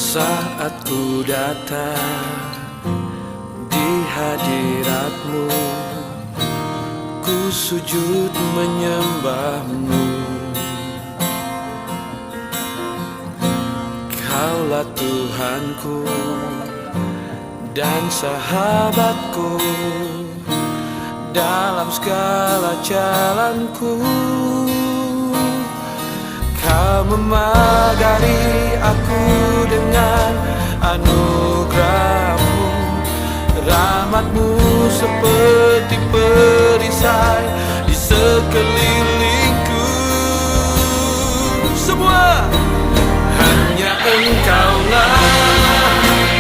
Saat ku datang di hadiratmu, ku sujud menyembahmu. Kaulah Tuhanku dan sahabatku dalam segala jalanku. Kau memagari aku dengan anugerahmu, rahmatmu seperti perisai di sekelilingku. Semua hanya Engkaulah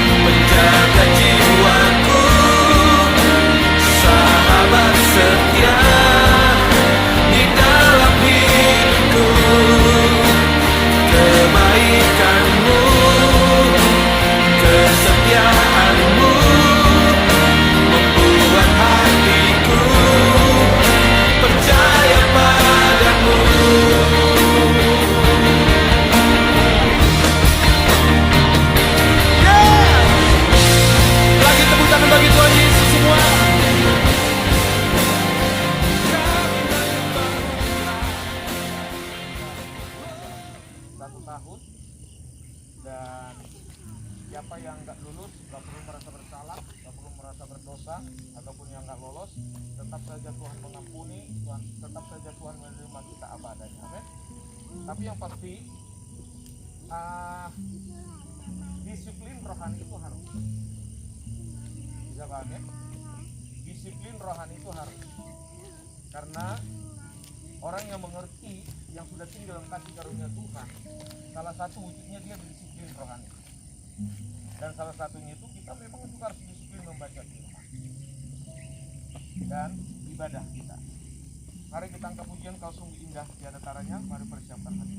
penjaga jiwaku, sahabat setia di dalam hidupku. Kebaikanmu, kesetiaanmu membuat hatiku percaya padamu. Lagi tepuk tangan bagi Tuhan Yesus semua. Satu tahun, dan siapa yang nggak lulus nggak perlu merasa bersalah, nggak perlu merasa berdosa, ataupun yang nggak lolos tetap saja Tuhan mengampuni, Tuhan tetap saja Tuhan menerima kita apa adanya. Amin. Tapi yang pasti disiplin rohani itu harus, bisa paham ya? Disiplin rohani itu harus, karena orang yang mengerti, yang sudah tinggal dalam kasih karunia Tuhan, salah satu wujudnya dia disiplin rohani. Dan salah satunya itu kita memang juga harus disiplin membaca firman dan ibadah kita. Mari kita angkat pujian, Kau sungguh indah tiada taranya. Mari persiapkan hati.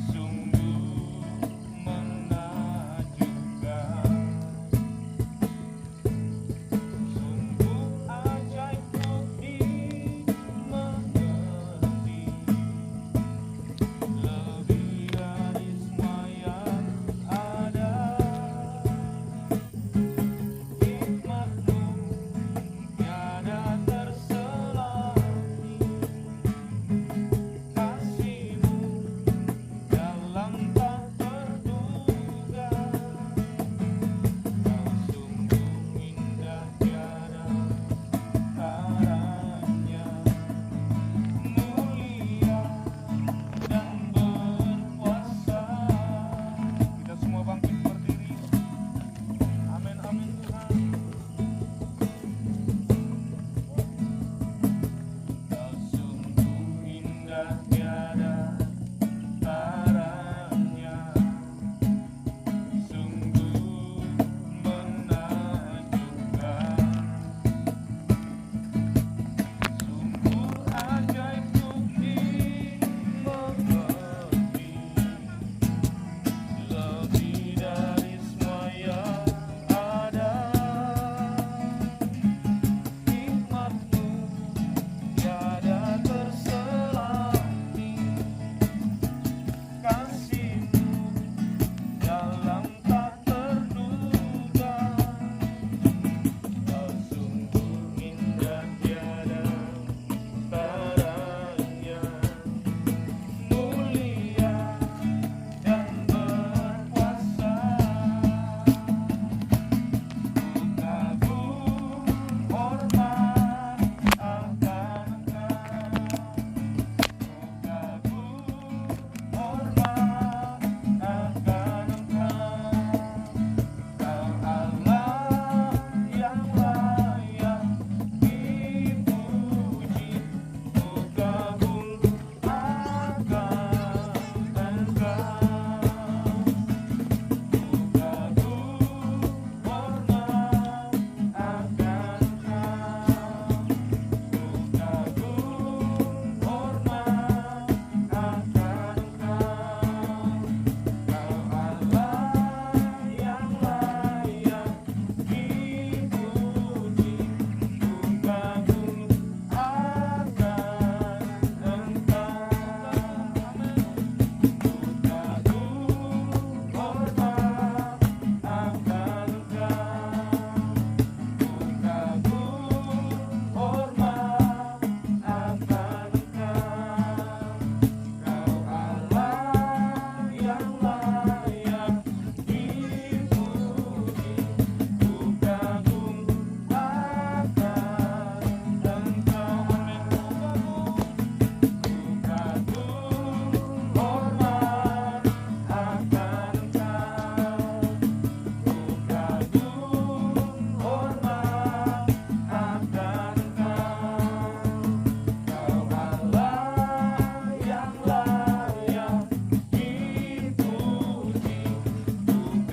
Sungguh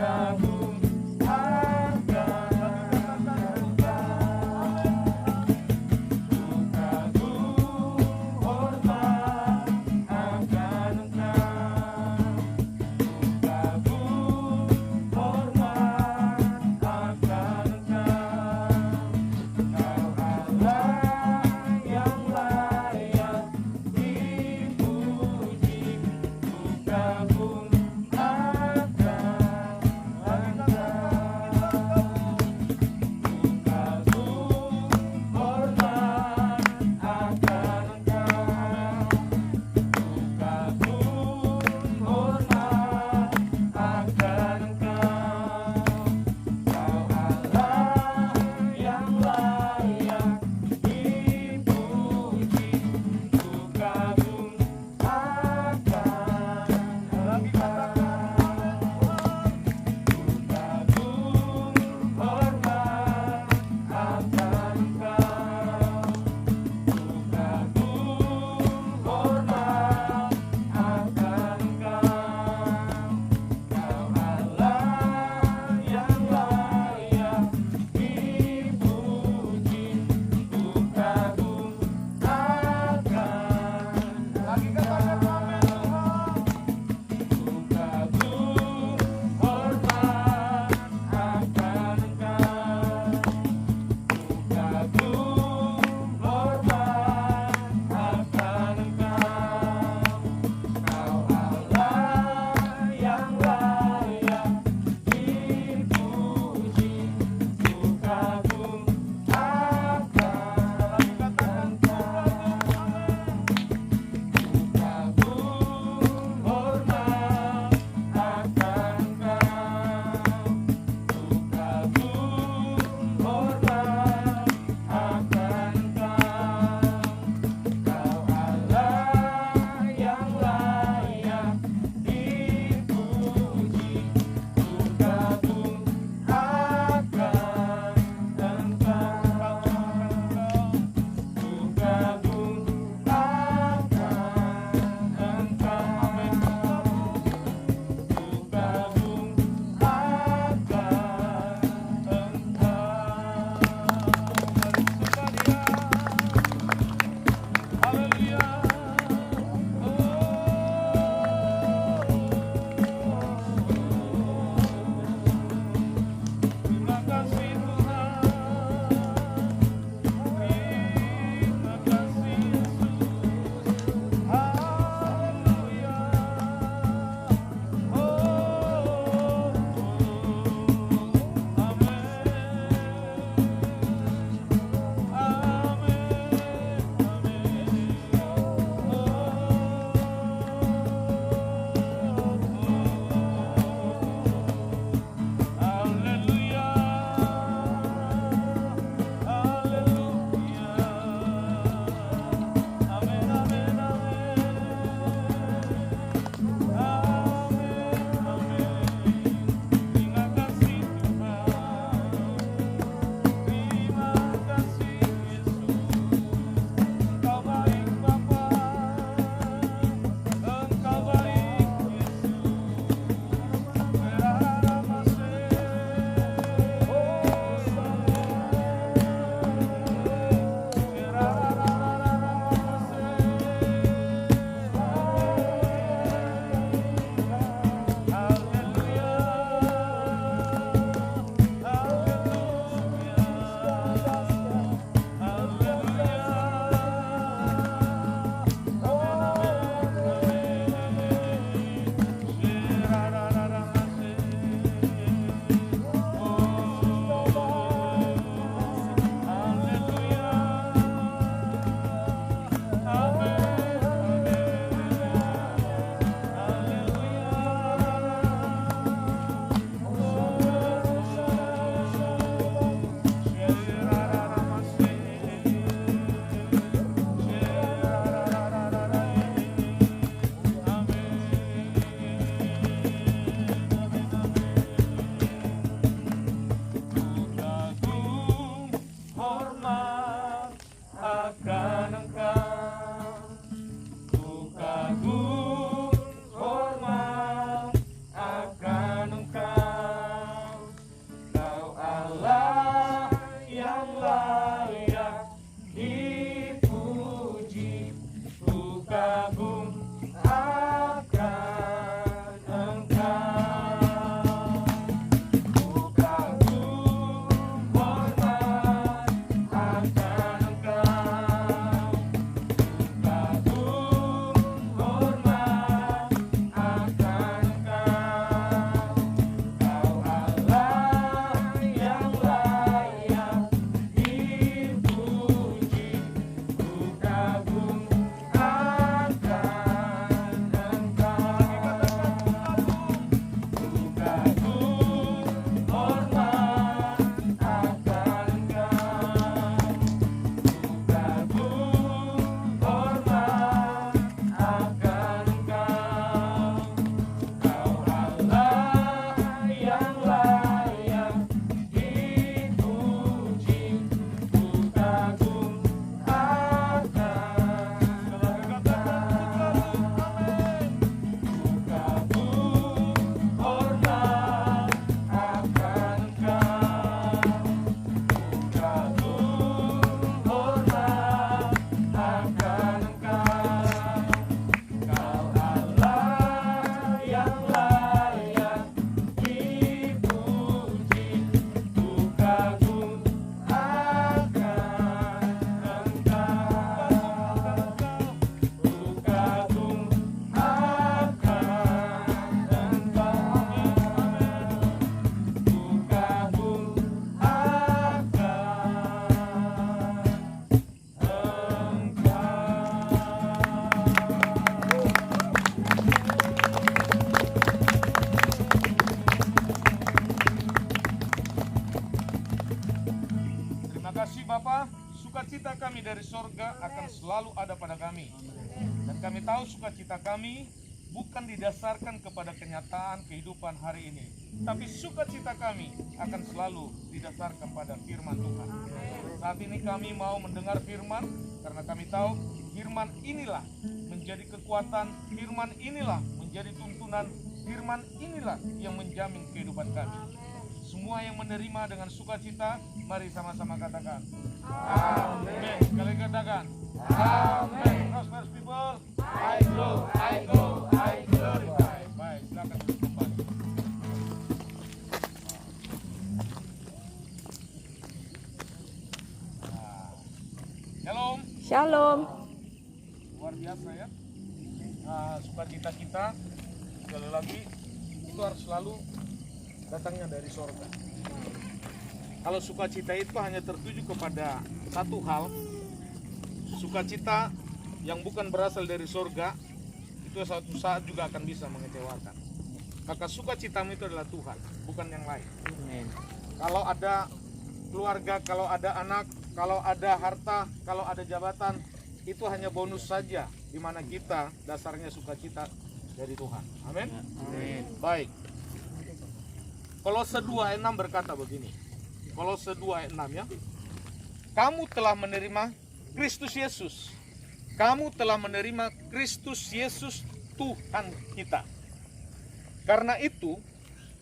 kagum akan hormat akan Engkau. Kagum hormat akan Engkau. Engkau Allah yang layak dipuji. Ku kagum akan sukacita kami dari sorga akan selalu ada pada kami. Dan kami tahu sukacita kami bukan didasarkan kepada kenyataan kehidupan hari ini, tapi sukacita kami akan selalu didasarkan pada firman Tuhan. Saat ini kami mau mendengar firman, karena kami tahu firman inilah menjadi kekuatan, firman inilah menjadi tuntunan, firman inilah yang menjamin kehidupan kami. Semua yang menerima dengan sukacita, mari sama-sama katakan amin. Sekali katakan amin. Prosperous people, I glorify. Baik, silakan duduk kembali. Shalom. Shalom. Luar biasa ya. Sukacita kita sekali lagi itu harus selalu datangnya dari sorga. Kalau sukacita itu hanya tertuju kepada satu hal, sukacita yang bukan berasal dari sorga, itu suatu saat juga akan bisa mengecewakan. Maka sukacitamu itu adalah Tuhan, bukan yang lain. Kalau ada keluarga, kalau ada anak, kalau ada harta, kalau ada jabatan, itu hanya bonus saja, di mana kita dasarnya sukacita dari Tuhan. Amin. Baik. Kolose 2 ayat 6 berkata begini. Kolose 2 ayat 6 ya. Kamu telah menerima Kristus Yesus. Kamu telah menerima Kristus Yesus Tuhan kita. Karena itu,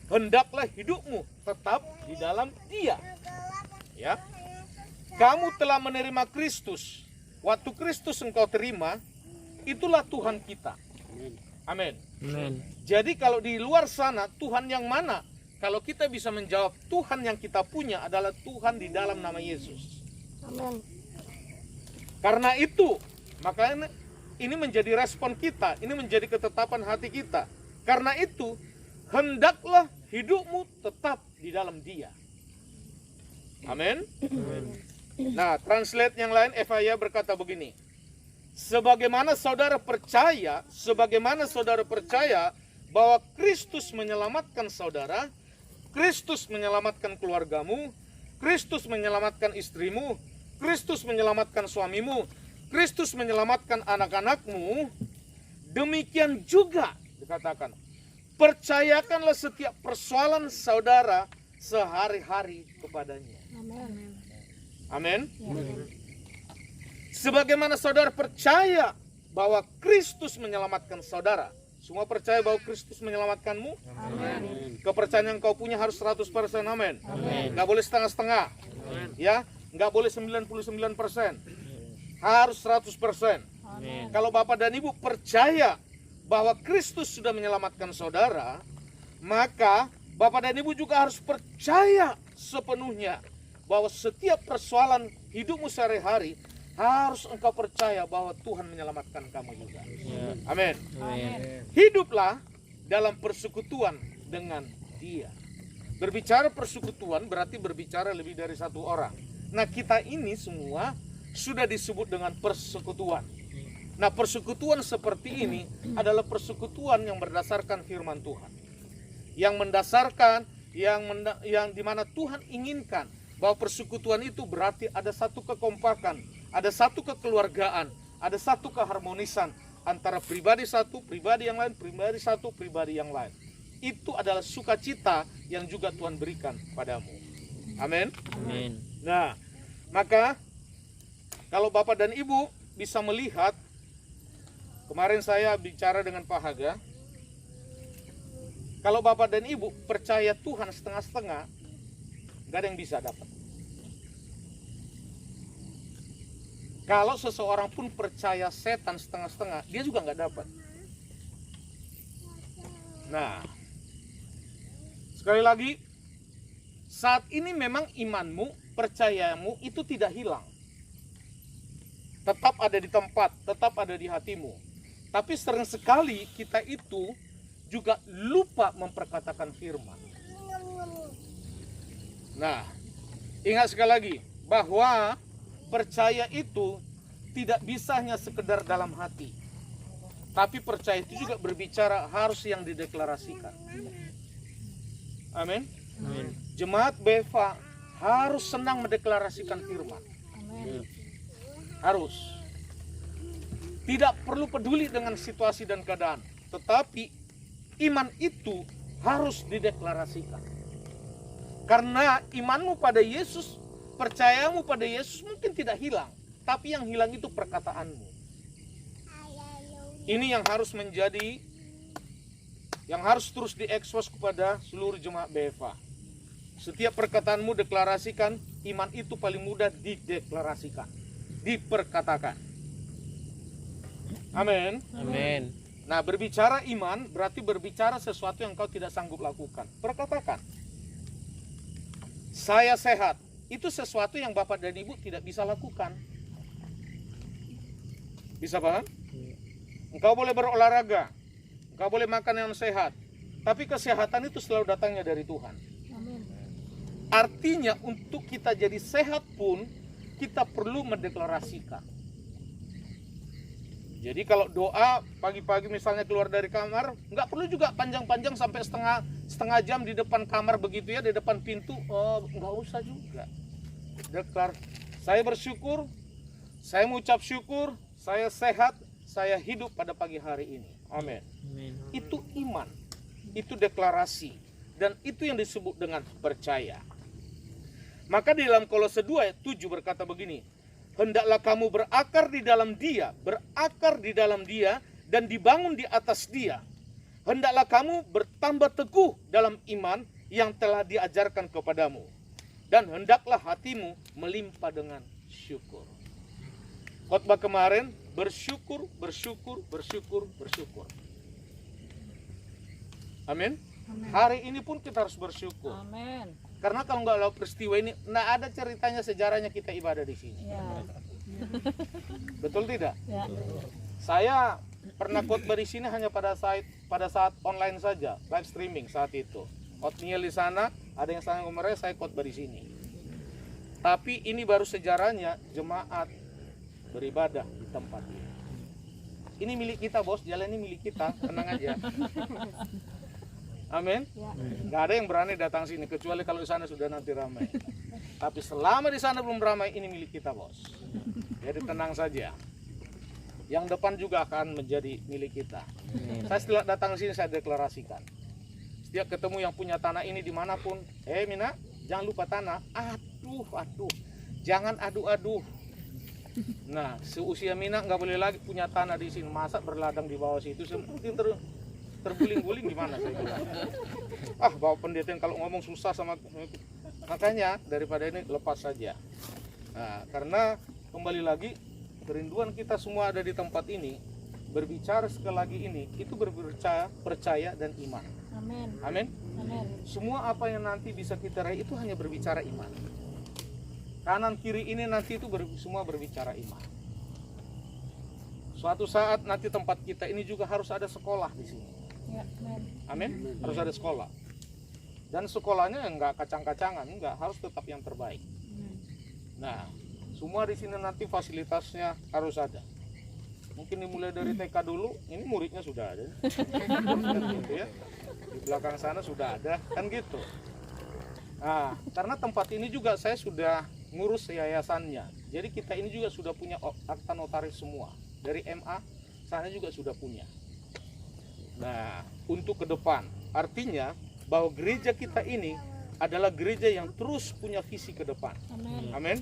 hendaklah hidupmu tetap di dalam Dia. Ya. Kamu telah menerima Kristus. Waktu Kristus engkau terima, itulah Tuhan kita. Amin. Jadi kalau di luar sana, Tuhan yang mana? Kalau kita bisa menjawab, Tuhan yang kita punya adalah Tuhan di dalam nama Yesus. Amin. Karena itu, makanya ini menjadi respon kita, ini menjadi ketetapan hati kita. Karena itu, hendaklah hidupmu tetap di dalam Dia. Amin. Nah, translate yang lain, Evaya berkata begini. Sebagaimana saudara percaya bahwa Kristus menyelamatkan saudara, Kristus menyelamatkan keluargamu, Kristus menyelamatkan istrimu, Kristus menyelamatkan suamimu, Kristus menyelamatkan anak-anakmu, demikian juga dikatakan, percayakanlah setiap persoalan saudara sehari-hari kepadanya. Amin. Sebagaimana saudara percaya bahwa Kristus menyelamatkan saudara. Semua percaya bahwa Kristus menyelamatkanmu? Amin. Kepercayaan yang kau punya harus 100%. Amin. Nggak boleh setengah-setengah. Ya, nggak boleh 99%. Harus 100%. Amin. Kalau Bapak dan Ibu percaya bahwa Kristus sudah menyelamatkan saudara, maka Bapak dan Ibu juga harus percaya sepenuhnya bahwa setiap persoalan hidupmu sehari-hari harus engkau percaya bahwa Tuhan menyelamatkan kamu juga. Amin. Hiduplah dalam persekutuan dengan Dia. Berbicara persekutuan berarti berbicara lebih dari satu orang. Nah, kita ini semua sudah disebut dengan persekutuan. Nah, persekutuan seperti ini adalah persekutuan yang berdasarkan firman Tuhan. Yang mendasarkan, yang dimana Tuhan inginkan bahwa persekutuan itu berarti ada satu kekompakan, ada satu kekeluargaan, ada satu keharmonisan antara pribadi satu, pribadi yang lain, pribadi satu, pribadi yang lain. Itu adalah sukacita yang juga Tuhan berikan padamu. Amin. Amin. Nah, maka kalau Bapak dan Ibu bisa melihat, kemarin saya bicara dengan Pak Haga, kalau Bapak dan Ibu percaya Tuhan setengah-setengah, nggak ada yang bisa dapat. Kalau seseorang pun percaya setan setengah-setengah, dia juga nggak dapat. Nah, sekali lagi, saat ini memang imanmu, percayamu itu tidak hilang. Tetap ada di tempat, tetap ada di hatimu. Tapi sering sekali kita itu juga lupa memperkatakan firman. Nah, ingat sekali lagi bahwa percaya itu tidak bisa hanya sekedar dalam hati. Tapi percaya itu juga berbicara harus yang dideklarasikan. Amin. Jemaat BEFA harus senang mendeklarasikan firman. Harus. Tidak perlu peduli dengan situasi dan keadaan, tetapi iman itu harus dideklarasikan. Karena imanmu pada Yesus, percayamu pada Yesus mungkin tidak hilang, tapi yang hilang itu perkataanmu. Ini yang harus menjadi, yang harus terus diekspos kepada seluruh jemaat BFA. Setiap perkataanmu deklarasikan, iman itu paling mudah dideklarasikan, diperkatakan. Amin. Amin. Nah, berbicara iman berarti berbicara sesuatu yang kau tidak sanggup lakukan. Perkatakan. Saya sehat. Itu sesuatu yang Bapak dan Ibu tidak bisa lakukan. Bisa paham? Engkau boleh berolahraga. Engkau boleh makan yang sehat. Tapi kesehatan itu selalu datangnya dari Tuhan. Amin. Artinya untuk kita jadi sehat pun kita perlu mendeklarasikan. Jadi kalau doa pagi-pagi misalnya keluar dari kamar, nggak perlu juga panjang-panjang sampai setengah jam di depan kamar begitu ya, di depan pintu. Oh, nggak usah juga. Deklar, saya bersyukur, saya mengucap syukur, saya sehat, saya hidup pada pagi hari ini. Amin. Amin. Itu iman, itu deklarasi, dan itu yang disebut dengan percaya. Maka di dalam Kolose 2 ayat 7 berkata begini, hendaklah kamu berakar di dalam dia dan dibangun di atas dia. Hendaklah kamu bertambah teguh dalam iman yang telah diajarkan kepadamu. Dan hendaklah hatimu melimpah dengan syukur. Khotbah kemarin, bersyukur, bersyukur, bersyukur, bersyukur. Amin. Hari ini pun kita harus bersyukur. Amin. Karena kalau nggak lalu peristiwa ini, nggak ada ceritanya sejarahnya kita ibadah di sini. Ya. Betul tidak? Ya. Saya pernah khotbah di sini hanya pada saat online saja, live streaming saat itu. Otniel di sana, ada yang sangat kemarin saya khotbah di sini. Tapi ini baru sejarahnya jemaat beribadah di tempat ini. Ini milik kita, bos. Jalan ini milik kita, tenang aja. Amin. Ya. Nggak ada yang berani datang sini kecuali kalau di sana sudah nanti ramai. Tapi selama di sana belum ramai, ini milik kita, bos. Jadi tenang saja. Yang depan juga akan menjadi milik kita. Saya setelah datang sini saya deklarasikan. Setiap ketemu yang punya tanah ini dimanapun, Mina, jangan lupa tanah. Aduh, jangan adu-adu. Nah, seusia Mina nggak boleh lagi punya tanah di sini. Masa berladang di bawah situ, mungkin terguling-guling gimana saya bilang. Bawa pendeta kalau ngomong susah sama, makanya daripada ini lepas saja. Nah, karena kembali lagi kerinduan kita semua ada di tempat ini, berbicara sekali lagi ini itu berbicara percaya dan iman. Amin. Amin. Amin. Semua apa yang nanti bisa kita raih itu hanya berbicara iman. Kanan kiri ini nanti itu semua berbicara iman. Suatu saat nanti tempat kita ini juga harus ada sekolah di sini. Ya. Amin. Harus ada sekolah. Dan sekolahnya enggak kacang-kacangan, enggak, harus tetap yang terbaik. Nah, semua di sini nanti fasilitasnya harus ada. Mungkin dimulai dari TK dulu, ini muridnya sudah ada. Gitu ya. Di belakang sana sudah ada, kan gitu. Nah, karena tempat ini juga saya sudah ngurus yayasannya. Jadi kita ini juga sudah punya akta notaris semua. Dari MA, sana juga sudah punya. Nah, untuk ke depan, artinya bahwa gereja kita ini adalah gereja yang terus punya visi ke depan. Amin. Amin.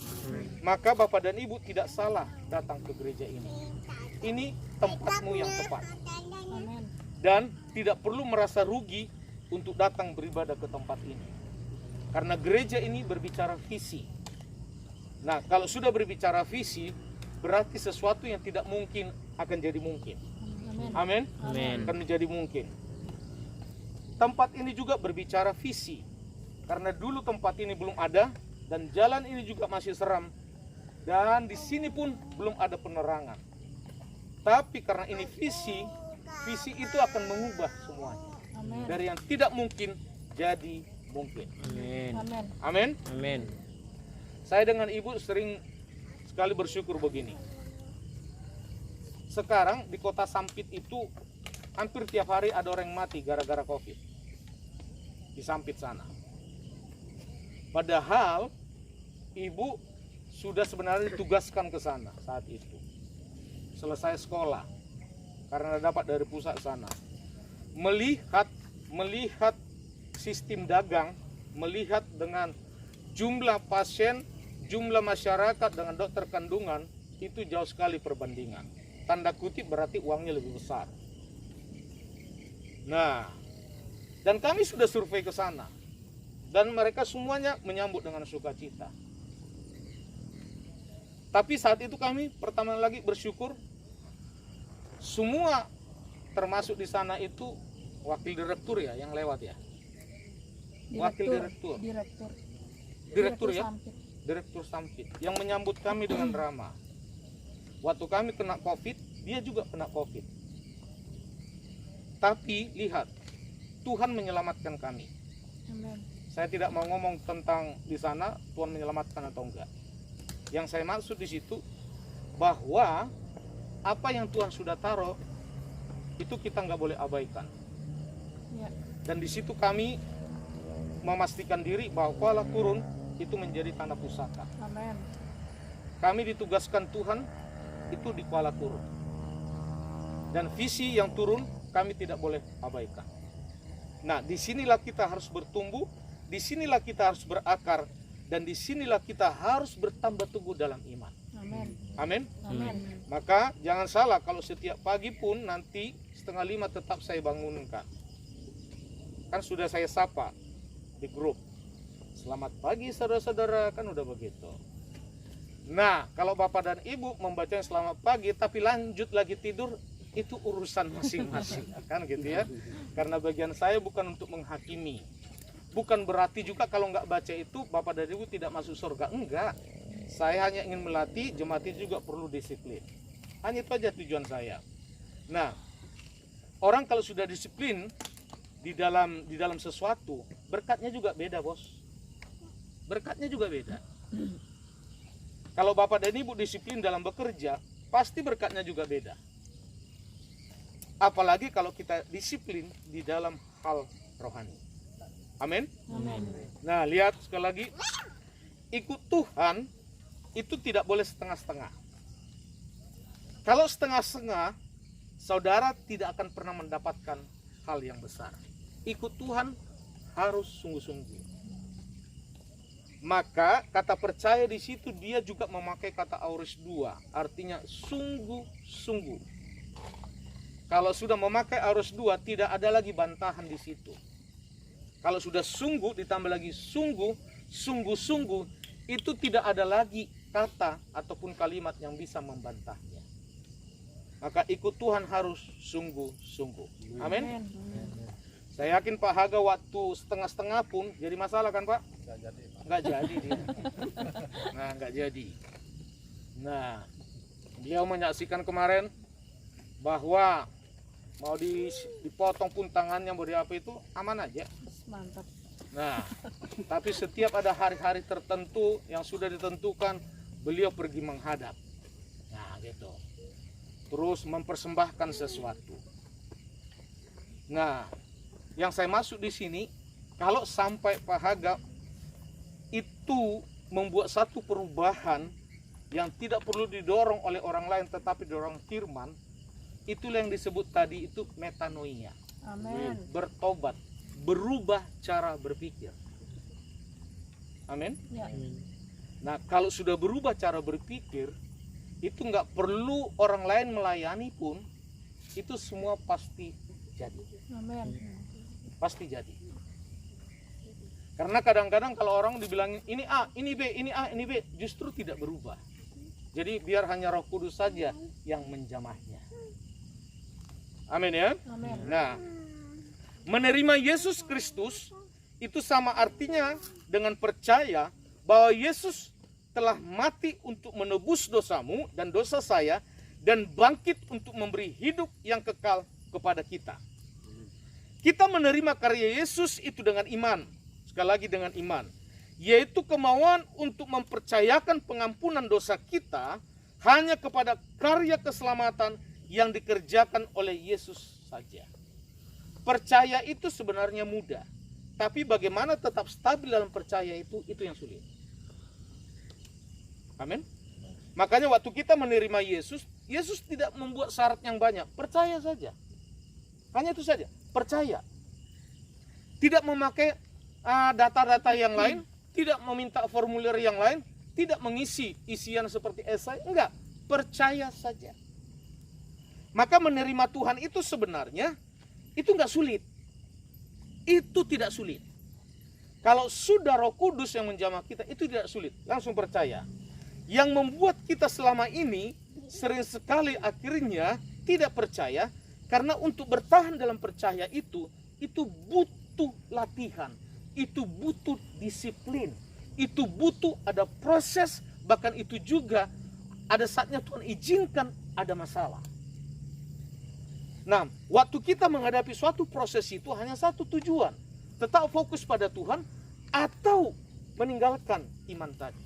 Maka Bapak dan Ibu tidak salah datang ke gereja ini. Ini tempatmu yang tepat. Amin. Dan tidak perlu merasa rugi untuk datang beribadah ke tempat ini. Karena gereja ini berbicara visi. Nah, kalau sudah berbicara visi, berarti sesuatu yang tidak mungkin akan jadi mungkin. Amin. Amin. Amin. Akan menjadi mungkin. Tempat ini juga berbicara visi. Karena dulu tempat ini belum ada dan jalan ini juga masih seram. Dan di sini pun belum ada penerangan. Tapi karena ini visi itu akan mengubah semuanya. Amin. Dari yang tidak mungkin jadi mungkin. Amin. Amin. Amin. Amin. Saya dengan Ibu sering sekali bersyukur begini. Sekarang di kota Sampit itu hampir tiap hari ada orang yang mati gara-gara COVID. Di Sampit sana. Padahal Ibu sudah sebenarnya ditugaskan ke sana saat itu. Selesai sekolah, karena dapat dari pusat sana. Melihat sistem dagang, melihat dengan jumlah pasien, jumlah masyarakat dengan dokter kandungan, itu jauh sekali perbandingan. Tanda kutip berarti uangnya lebih besar. Nah, dan kami sudah survei ke sana. Dan mereka semuanya menyambut dengan sukacita. Tapi saat itu kami pertama lagi bersyukur, semua termasuk di sana itu wakil direktur ya yang lewat ya. Wakil direktur ya, Sampit. direktur Sampit yang menyambut kami dengan ramah. Waktu kami kena COVID, dia juga kena COVID. Tapi lihat, Tuhan menyelamatkan kami. Amin. Saya tidak mau ngomong tentang di sana Tuhan menyelamatkan atau enggak. Yang saya maksud di situ bahwa apa yang Tuhan sudah taruh itu kita nggak boleh abaikan. Ya. Dan di situ kami memastikan diri bahwa Kuala Kurun itu menjadi tanah pusaka. Amin. Kami ditugaskan Tuhan itu di Kuala Kurun. Dan visi yang turun kami tidak boleh abaikan. Nah, disinilah kita harus bertumbuh, disinilah kita harus berakar, dan disinilah kita harus bertambah teguh dalam iman. Amin. Amin. Amin. Maka jangan salah kalau setiap pagi pun nanti 4:30 tetap saya bangunkan. Kan sudah saya sapa di grup. Selamat pagi saudara-saudara, kan udah begitu. Nah, kalau Bapak dan Ibu membaca selamat pagi tapi lanjut lagi tidur, itu urusan masing-masing, kan gitu ya. Karena bagian saya bukan untuk menghakimi. Bukan berarti juga kalau nggak baca itu Bapak dan Ibu tidak masuk surga, enggak. Saya hanya ingin melatih jemaat itu juga perlu disiplin. Hanya itu aja tujuan saya. Nah, orang kalau sudah disiplin di dalam sesuatu, berkatnya juga beda, Bos. Berkatnya juga beda. Kalau Bapak dan Ibu disiplin dalam bekerja, pasti berkatnya juga beda. Apalagi kalau kita disiplin di dalam hal rohani. Amin. Amin. Nah, lihat sekali lagi, ikut Tuhan itu tidak boleh setengah-setengah. Kalau setengah-setengah, saudara tidak akan pernah mendapatkan hal yang besar. Ikut Tuhan harus sungguh-sungguh. Maka kata percaya di situ dia juga memakai kata aorist 2, artinya sungguh-sungguh. Kalau sudah memakai aorist 2, tidak ada lagi bantahan di situ. Kalau sudah sungguh ditambah lagi sungguh-sungguh, itu tidak ada lagi kata ataupun kalimat yang bisa membantahnya. Maka ikut Tuhan harus sungguh-sungguh. Amin. Saya yakin Pak Haga waktu setengah-setengah pun jadi masalah kan Pak? Nggak jadi dia. Nah, nggak jadi. Nah, beliau menyaksikan kemarin bahwa mau dipotong pun tangannya, mau apa itu aman aja. Mantap. Nah, tapi setiap ada hari-hari tertentu yang sudah ditentukan, beliau pergi menghadap. Nah, gitu. Terus mempersembahkan sesuatu. Nah, yang saya maksud di sini, kalau sampai Pak Haga itu membuat satu perubahan yang tidak perlu didorong oleh orang lain tetapi didorong firman, itulah yang disebut tadi itu metanoia. Amin. Bertobat, berubah cara berpikir. Amin. Ya. Nah, kalau sudah berubah cara berpikir, itu nggak perlu orang lain melayani pun, itu semua pasti jadi. Amin. Pasti jadi. Karena kadang-kadang kalau orang dibilangin ini A, ini B, ini A, ini B, justru tidak berubah. Jadi biar hanya Roh Kudus saja yang menjamahnya. Amin ya. Amin. Nah, menerima Yesus Kristus itu sama artinya dengan percaya bahwa Yesus telah mati untuk menebus dosamu dan dosa saya dan bangkit untuk memberi hidup yang kekal kepada kita. Kita menerima karya Yesus itu dengan iman. Sekali lagi dengan iman. Yaitu kemauan untuk mempercayakan pengampunan dosa kita hanya kepada karya keselamatan yang dikerjakan oleh Yesus saja. Percaya itu sebenarnya mudah. Tapi bagaimana tetap stabil dalam percaya itu yang sulit. Amin. Makanya waktu kita menerima Yesus, Yesus tidak membuat syarat yang banyak. Percaya saja. Hanya itu saja. Percaya. Tidak memakai data-data yang lain, tidak meminta formulir yang lain, tidak mengisi isian seperti esai, enggak. Percaya saja. Maka menerima Tuhan itu sebenarnya itu enggak sulit. Itu tidak sulit. Kalau sudah Roh Kudus yang menjamah kita, itu tidak sulit. Langsung percaya. Yang membuat kita selama ini sering sekali akhirnya tidak percaya, karena untuk bertahan dalam percaya itu butuh latihan, itu butuh disiplin, itu butuh ada proses, bahkan itu juga ada saatnya Tuhan izinkan ada masalah. Nah, waktu kita menghadapi suatu proses itu hanya satu tujuan, tetap fokus pada Tuhan atau meninggalkan iman tadi.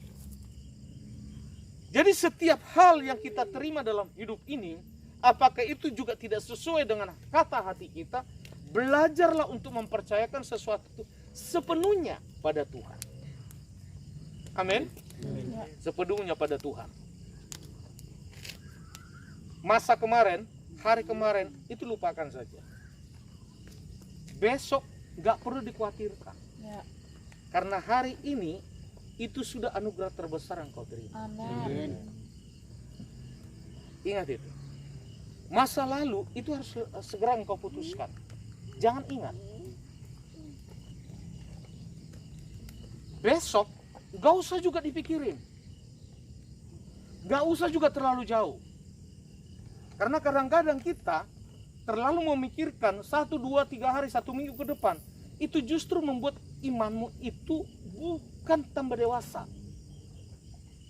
Jadi setiap hal yang kita terima dalam hidup ini, apakah itu juga tidak sesuai dengan kata hati kita, belajarlah untuk mempercayakan sesuatu itu sepenuhnya pada Tuhan. Amin. Ya. Sepenuhnya pada Tuhan. Masa kemarin, hari kemarin, itu lupakan saja. Besok gak perlu dikhawatirkan. Ya. Karena hari ini itu sudah anugerah terbesar yang kau terima. Amin. Ingat itu. Masa lalu itu harus segera engkau putuskan. Jangan ingat. Besok gak usah juga dipikirin. Gak usah juga terlalu jauh. Karena kadang-kadang kita terlalu memikirkan 1, 2, 3 hari, 1 minggu ke depan. Itu justru membuat imanmu itu bukan tambah dewasa,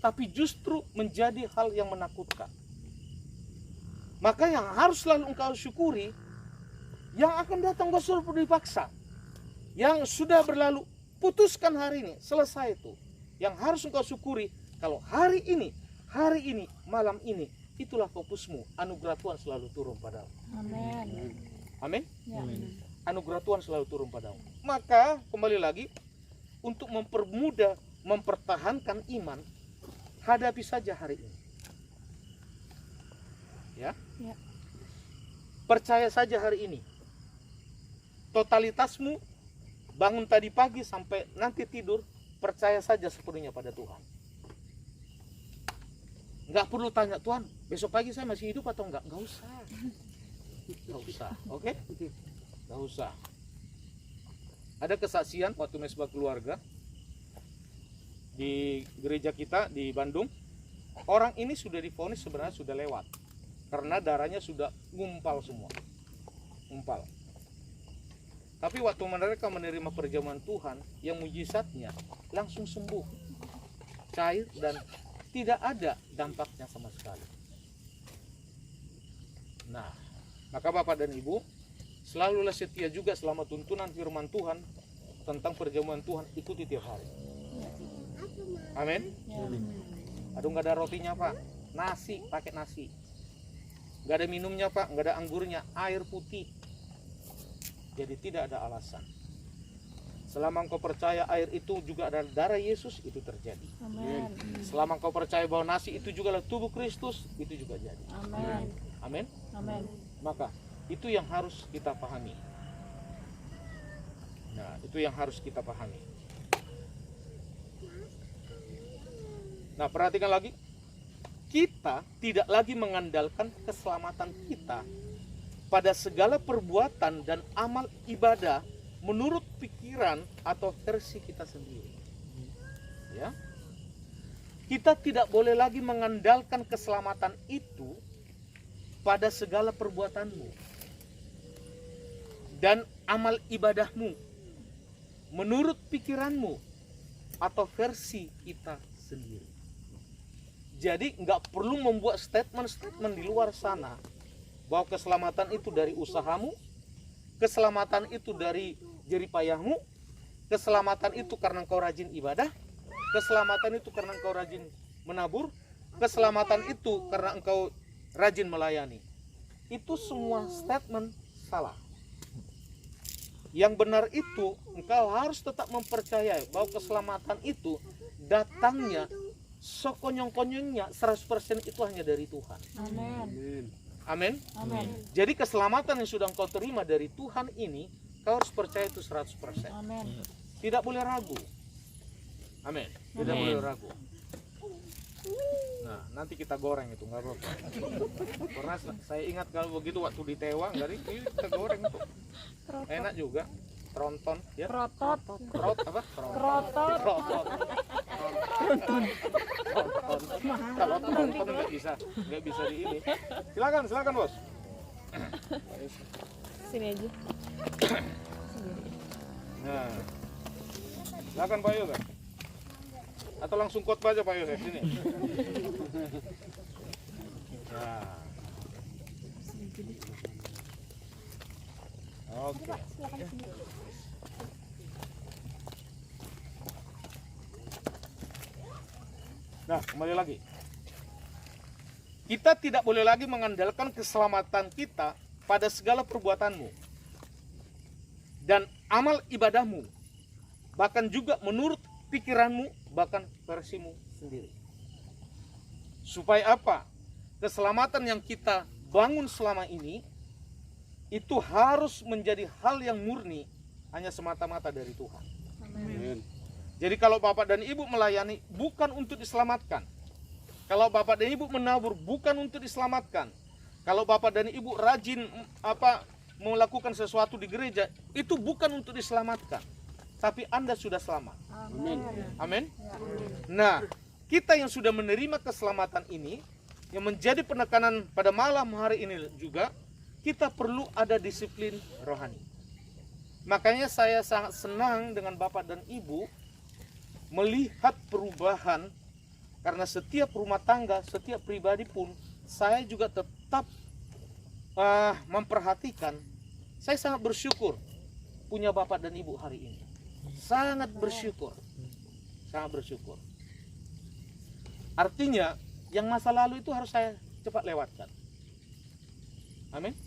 tapi justru menjadi hal yang menakutkan. Maka yang harus selalu engkau syukuri, yang akan datang gak perlu dipaksa. Yang sudah berlalu, putuskan hari ini, selesai itu. Yang harus engkau syukuri, kalau hari ini, malam ini, itulah fokusmu. Anugerah Tuhan selalu turun padamu. Amin. Amin. Ya. Anugerah Tuhan selalu turun padamu. Maka kembali lagi, untuk mempermudah mempertahankan iman, hadapi saja hari ini. Ya. Ya. Percaya saja hari ini. Totalitasmu bangun tadi pagi sampai nanti tidur, percaya saja sepenuhnya pada Tuhan. Enggak perlu tanya, Tuhan, besok pagi saya masih hidup atau enggak? Enggak usah. Enggak usah, oke? Enggak usah. Ada kesaksian waktu mesbah keluarga di gereja kita di Bandung. Orang ini sudah divonis sebenarnya sudah lewat, karena darahnya sudah ngumpal semua. Ngumpal. Tapi waktu mereka menerima perjamuan Tuhan, yang mujizatnya langsung sembuh. Cair dan tidak ada dampaknya sama sekali. Nah, maka Bapak dan Ibu, selalulah setia juga selama tuntunan firman Tuhan tentang perjamuan Tuhan, ikuti tiap hari. Amin. Ya. Aduh, nggak ada rotinya Pak, nasi, pakai nasi. Nggak ada minumnya Pak, nggak ada anggurnya, air putih. Jadi tidak ada alasan. Selama engkau percaya air itu juga adalah darah Yesus, itu terjadi. Amin. Selama engkau percaya bahwa nasi itu juga adalah tubuh Kristus, itu juga jadi. Amin. Amin. Amin. Maka itu yang harus kita pahami. Nah, itu yang harus kita pahami. Nah, perhatikan lagi. Kita tidak lagi mengandalkan keselamatan kita pada segala perbuatan dan amal ibadah menurut pikiran atau versi kita sendiri. Ya. Kita tidak boleh lagi mengandalkan keselamatan itu pada segala perbuatanmu dan amal ibadahmu menurut pikiranmu atau versi kita sendiri. Jadi nggak perlu membuat statement-statement di luar sana bahwa keselamatan itu dari usahamu, keselamatan itu dari jeripayahmu, keselamatan itu karena engkau rajin ibadah, keselamatan itu karena engkau rajin menabur, keselamatan itu karena engkau rajin melayani. Itu semua statement salah. Yang benar itu, engkau harus tetap mempercayai bahwa keselamatan itu datangnya Sekonyong-konyongnya 100% itu hanya dari Tuhan. Amin. Amin. Amin. Jadi keselamatan yang sudah engkau terima dari Tuhan ini, kau harus percaya itu 100%. Amin. Tidak boleh ragu. Amin. Tidak Amin. boleh ragu. Nah, nanti kita goreng itu, nggak apa-apa. Karena saya ingat kalau begitu waktu di Tewa, dari ini kita goreng itu. Enak juga. Tronton, ya. Krotot. Trot apa? Krotot. Tronton. Kalau tronton nggak bisa di ini. Silakan bos. Sini aja. Nah, silakan Pak Yoga. Atau langsung khotbah aja Pak Yoga sini. Nah. Oke. Nah, kembali lagi. Kita tidak boleh lagi mengandalkan keselamatan kita pada segala perbuatanmu dan amal ibadahmu, bahkan juga menurut pikiranmu, bahkan versimu sendiri. Supaya apa? Keselamatan yang kita bangun selama ini itu harus menjadi hal yang murni, hanya semata-mata dari Tuhan. Amin. Jadi kalau Bapak dan Ibu melayani bukan untuk diselamatkan. Kalau Bapak dan Ibu menabur bukan untuk diselamatkan. Kalau Bapak dan Ibu rajin melakukan sesuatu di gereja itu bukan untuk diselamatkan. Tapi Anda sudah selamat. Amin. Amin. Ya. Nah, kita yang sudah menerima keselamatan ini, yang menjadi penekanan pada malam hari ini juga, kita perlu ada disiplin rohani. Makanya saya sangat senang dengan Bapak dan Ibu melihat perubahan, karena setiap rumah tangga, setiap pribadi pun saya juga tetap memperhatikan. Saya sangat bersyukur punya Bapak dan Ibu hari ini. Sangat bersyukur. Sangat bersyukur. Artinya yang masa lalu itu harus saya cepat lewatkan. Amin.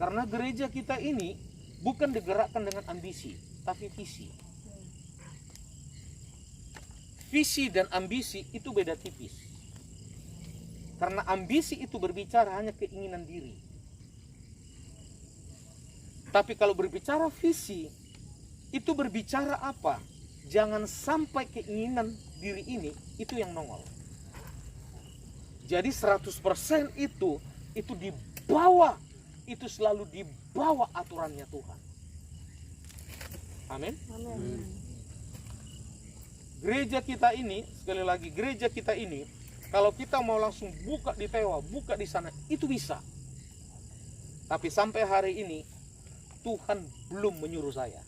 Karena gereja kita ini bukan digerakkan dengan ambisi, tapi visi. Visi dan ambisi itu beda tipis. Karena ambisi itu berbicara hanya keinginan diri. Tapi kalau berbicara visi, itu berbicara apa? Jangan sampai keinginan diri ini itu yang nongol. Jadi 100% itu dibawa, itu selalu dibawa aturannya Tuhan. Amin. Amin. Gereja kita ini, sekali lagi, gereja kita ini, kalau kita mau langsung buka di Tewa, buka di sana, itu bisa. Tapi sampai hari ini, Tuhan belum menyuruh saya.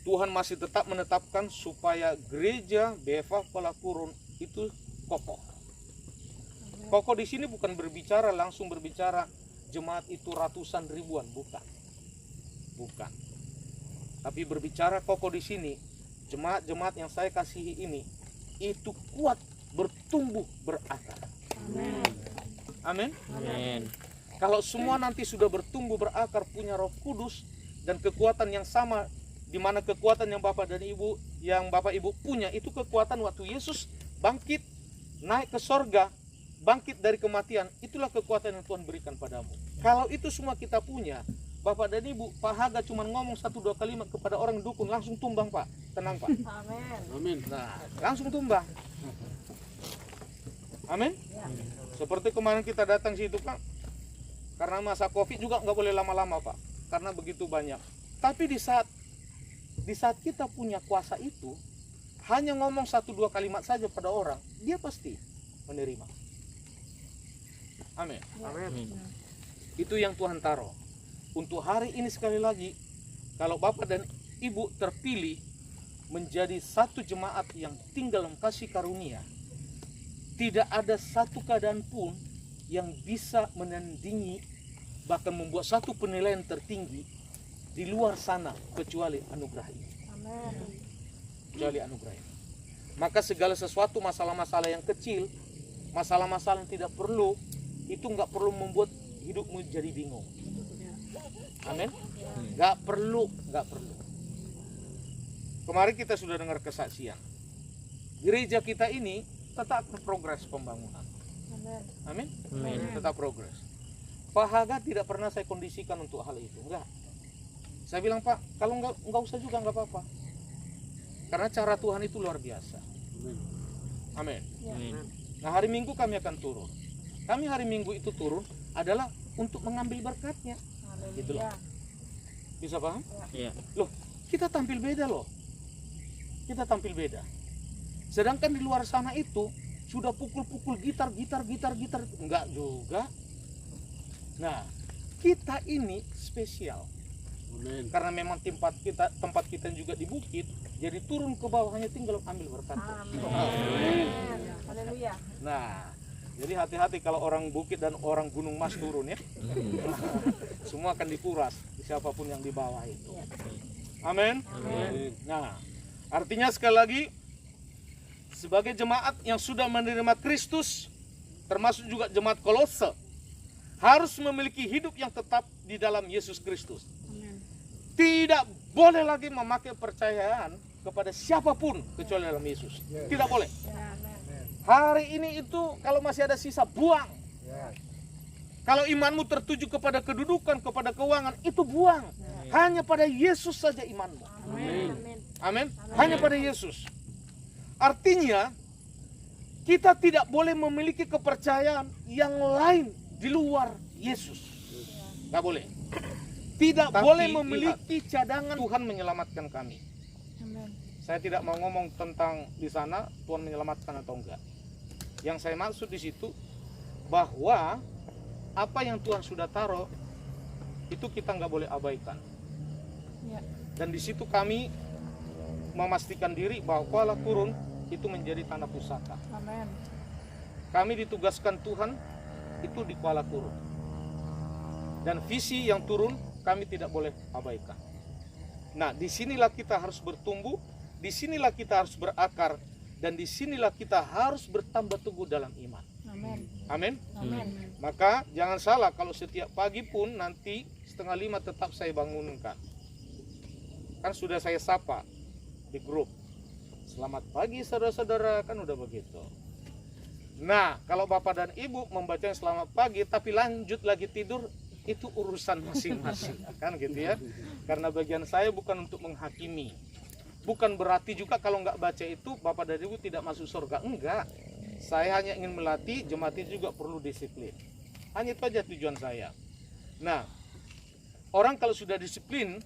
Tuhan masih tetap menetapkan supaya gereja BFA Palakurun itu kokoh. Kokoh di sini bukan berbicara, langsung berbicara jemaat itu ratusan ribuan, bukan. Bukan. Tapi berbicara kokoh di sini, jemaat-jemaat yang saya kasihi ini itu kuat, bertumbuh, berakar. Amin. Amin. Kalau semua nanti sudah bertumbuh, berakar, punya Roh Kudus dan kekuatan yang sama, di mana kekuatan yang Bapak dan Ibu, yang Bapak Ibu punya itu kekuatan waktu Yesus bangkit, naik ke sorga, bangkit dari kematian, itulah kekuatan yang Tuhan berikan padamu. Kalau itu semua kita punya, Bapak dan Ibu, Pak Haga cuma ngomong 1-2 kalimat kepada orang dukun, langsung tumbang Pak. Tenang Pak. Amin. Amin. Nah, langsung tumbang. Amin. Seperti kemarin kita datang situ Pak, karena masa Covid juga nggak boleh lama-lama Pak, karena begitu banyak. Tapi di saat kita punya kuasa itu, hanya ngomong 1-2 kalimat saja pada orang, dia pasti menerima. Amin. Amin. Itu yang Tuhan taruh. Untuk hari ini sekali lagi, kalau Bapak dan Ibu terpilih menjadi satu jemaat yang tinggal dalam kasih karunia, tidak ada satu keadaan pun yang bisa menandingi, bahkan membuat satu penilaian tertinggi di luar sana kecuali anugerah ini. Amin. Kecuali anugerah ini. Maka segala sesuatu masalah-masalah yang kecil, masalah-masalah yang tidak perlu, itu nggak perlu membuat hidupmu jadi bingung. Amin. Nggak perlu. kemarin kita sudah dengar kesaksian. Gereja kita ini tetap progres pembangunan. Amin. Tetap progres. Pak Haga tidak pernah saya kondisikan untuk hal itu, enggak. Saya bilang, Pak, kalau enggak usah juga enggak apa-apa. Karena cara Tuhan itu luar biasa. Amin. Nah, hari Minggu kami akan turun. Kami hari Minggu itu turun adalah untuk mengambil berkatnya. Gitu loh. Bisa paham? Iya. Loh, kita tampil beda loh. Kita tampil beda. Sedangkan di luar sana itu sudah pukul-pukul gitar. Enggak juga. Nah, kita ini spesial. Amin. Karena memang tempat kita juga di bukit, jadi turun ke bawah hanya tinggal ambil berkat. Haleluya. Nah, jadi hati-hati kalau orang bukit dan orang gunung mas turun ya. Semua akan dikuras siapapun yang di bawah itu. Amin. Nah, artinya sekali lagi sebagai jemaat yang sudah menerima Kristus, termasuk juga jemaat Kolose, harus memiliki hidup yang tetap di dalam Yesus Kristus. Tidak boleh lagi memakai percayaan kepada siapapun kecuali dalam Yesus. Tidak boleh. Hari ini itu kalau masih ada sisa, buang. Kalau imanmu tertuju kepada kedudukan, kepada keuangan, itu buang. Hanya pada Yesus saja imanmu. Amin. Hanya pada Yesus. Artinya kita tidak boleh memiliki kepercayaan yang lain di luar Yesus. Tidak boleh. Tidak boleh memiliki cadangan Tuhan menyelamatkan kami. Saya tidak mau ngomong tentang di sana Tuhan menyelamatkan atau enggak. Yang saya maksud di situ bahwa apa yang Tuhan sudah taruh itu kita nggak boleh abaikan. Dan di situ kami memastikan diri bahwa kuala turun itu menjadi tanah pusaka. Amin. Kami ditugaskan Tuhan itu di kuala turun. Dan visi yang turun kami tidak boleh abaikan. Nah, disinilah kita harus bertumbuh, disinilah kita harus berakar, dan disinilah kita harus bertambah teguh dalam iman. Amin. Amin. Amin. Maka jangan salah kalau setiap pagi pun nanti 4:30 tetap saya bangunkan. Kan sudah saya sapa di grup. Selamat pagi saudara-saudara, kan udah begitu. Nah, kalau Bapak dan Ibu membaca selamat pagi tapi lanjut lagi tidur, itu urusan masing-masing, kan gitu ya. Karena bagian saya bukan untuk menghakimi. Bukan berarti juga kalau nggak baca itu Bapak dan Ibu tidak masuk surga, enggak. Saya hanya ingin melatih jemaat itu juga perlu disiplin. Hanya itu aja tujuan saya. Nah, orang kalau sudah disiplin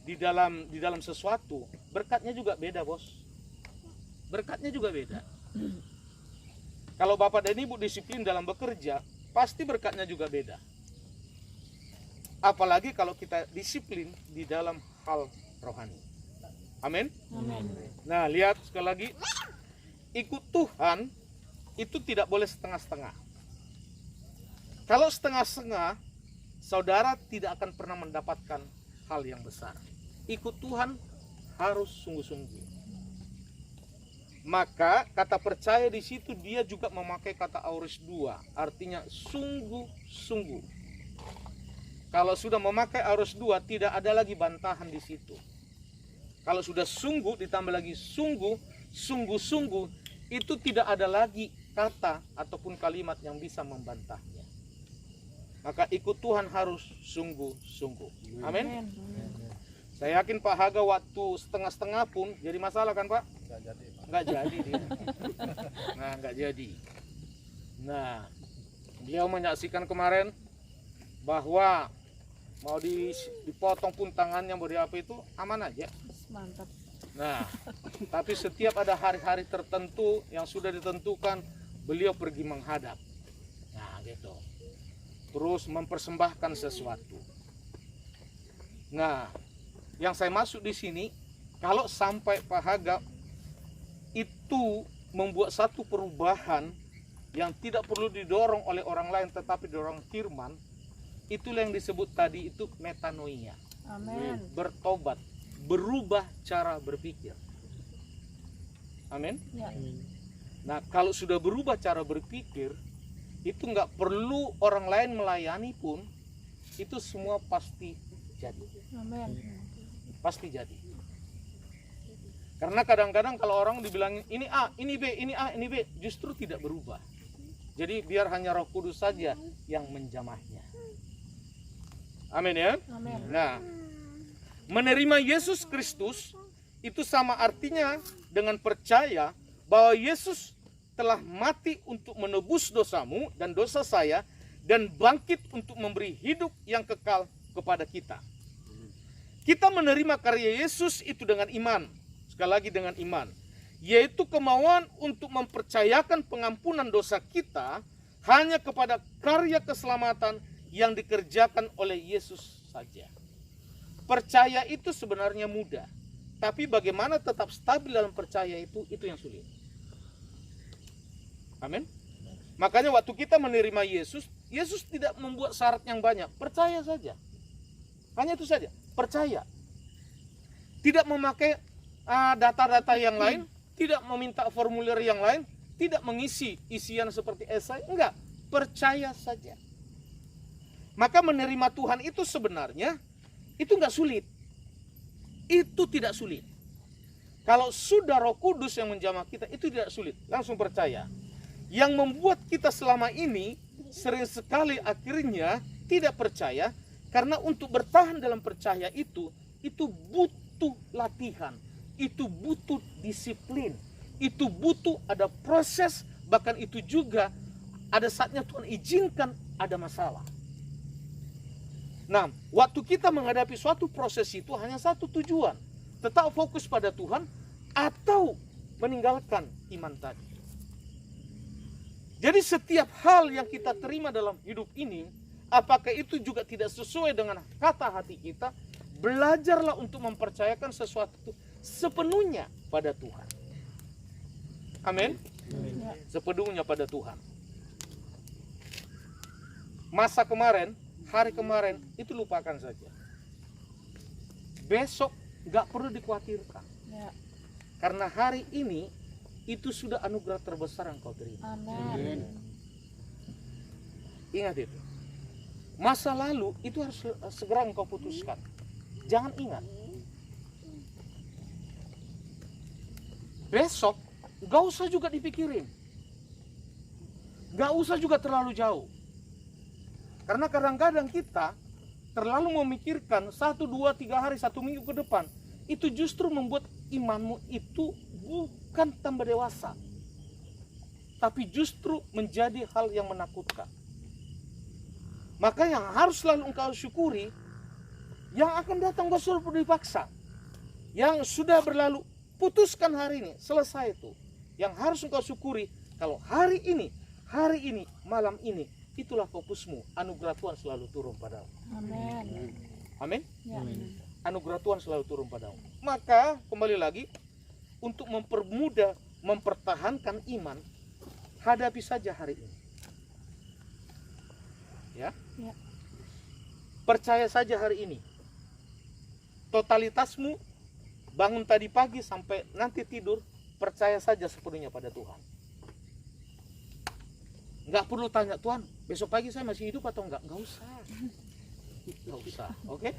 di dalam sesuatu, berkatnya juga beda, Bos. Berkatnya juga beda. Kalau Bapak dan Ibu disiplin dalam bekerja, pasti berkatnya juga beda. Apalagi kalau kita disiplin di dalam hal rohani. Amin. Nah, lihat sekali lagi, ikut Tuhan itu tidak boleh setengah-setengah. Kalau setengah-setengah, saudara tidak akan pernah mendapatkan hal yang besar. Ikut Tuhan harus sungguh-sungguh. Maka kata percaya di situ dia juga memakai kata aorist 2, artinya sungguh-sungguh. Kalau sudah memakai aorist 2, tidak ada lagi bantahan di situ. Kalau sudah sungguh ditambah lagi sungguh-sungguh, itu tidak ada lagi kata ataupun kalimat yang bisa membantahnya. Maka ikut Tuhan harus sungguh-sungguh. Amin. Saya yakin Pak Haga waktu setengah-setengah pun jadi masalah kan Pak? Nggak jadi dia. Nah, nggak jadi. Nah, dia menyaksikan kemarin bahwa mau dipotong pun tangannya mau di apa itu aman aja. Mantap. Nah, tapi setiap ada hari-hari tertentu yang sudah ditentukan, beliau pergi menghadap. Nah, gitu. Terus mempersembahkan sesuatu. Nah, yang saya masuk di sini, kalau sampai Pak Haga itu membuat satu perubahan yang tidak perlu didorong oleh orang lain tetapi didorong firman, itulah yang disebut tadi itu metanoia. Amin. Bertobat, berubah cara berpikir. Amin. Ya. Nah, kalau sudah berubah cara berpikir, itu nggak perlu orang lain melayani pun, itu semua pasti jadi. Amin. Pasti jadi. Karena kadang-kadang kalau orang dibilang ini A, ini B, ini A, ini B, justru tidak berubah. Jadi biar hanya Roh Kudus saja yang menjamahnya. Amin ya. Amin. Nah, menerima Yesus Kristus itu sama artinya dengan percaya bahwa Yesus telah mati untuk menebus dosamu dan dosa saya dan bangkit untuk memberi hidup yang kekal kepada kita. Kita menerima karya Yesus itu dengan iman. Sekali lagi dengan iman, yaitu kemauan untuk mempercayakan pengampunan dosa kita hanya kepada karya keselamatan yang dikerjakan oleh Yesus saja. Percaya itu sebenarnya mudah, tapi bagaimana tetap stabil dalam percaya itu yang sulit. Amin. Makanya waktu kita menerima Yesus, Yesus tidak membuat syarat yang banyak, percaya saja. Hanya itu saja, percaya. Tidak memakai data-data yang lain, tidak meminta formulir yang lain, tidak mengisi isian seperti esai, enggak, percaya saja. Maka menerima Tuhan itu sebenarnya itu enggak sulit. Itu tidak sulit. Kalau sudah Roh Kudus yang menjamah kita, itu tidak sulit, langsung percaya. Yang membuat kita selama ini sering sekali akhirnya tidak percaya, karena untuk bertahan dalam percaya itu butuh latihan. Itu butuh disiplin, itu butuh ada proses, bahkan itu juga ada saatnya Tuhan izinkan ada masalah. Nah, waktu kita menghadapi suatu proses itu hanya satu tujuan, tetap fokus pada Tuhan atau meninggalkan iman tadi. Jadi setiap hal yang kita terima dalam hidup ini, apakah itu juga tidak sesuai dengan kata hati kita, belajarlah untuk mempercayakan sesuatu sepenuhnya pada Tuhan. Amin. Sepenuhnya pada Tuhan. Masa kemarin, hari kemarin itu lupakan saja. Besok gak perlu dikhawatirkan. Ya. Karena hari ini itu sudah anugerah terbesar yang kau terima. Amin. Ingat itu. Masa lalu itu harus segera engkau putuskan. Jangan ingat. Besok gak usah juga dipikirin, gak usah juga terlalu jauh. Karena kadang-kadang kita terlalu memikirkan 1, 2, 3 hari, 1 minggu ke depan. Itu justru membuat imanmu itu bukan tambah dewasa, tapi justru menjadi hal yang menakutkan. Maka yang harus selalu engkau syukuri, yang akan datang gak perlu dipaksa. Yang sudah berlalu, putuskan hari ini, selesai itu. Yang harus engkau syukuri, kalau hari ini, malam ini, itulah fokusmu. Anugerah Tuhan selalu turun padamu. Amin. Amin. Ya. Anugerah Tuhan selalu turun padamu. Maka kembali lagi, untuk mempermudah, mempertahankan iman, hadapi saja hari ini. Ya. Ya. Percaya saja hari ini. Totalitasmu, bangun tadi pagi sampai nanti tidur, percaya saja sepenuhnya pada Tuhan. Nggak perlu tanya, Tuhan besok pagi saya masih hidup atau enggak? Nggak usah. Nggak usah, oke?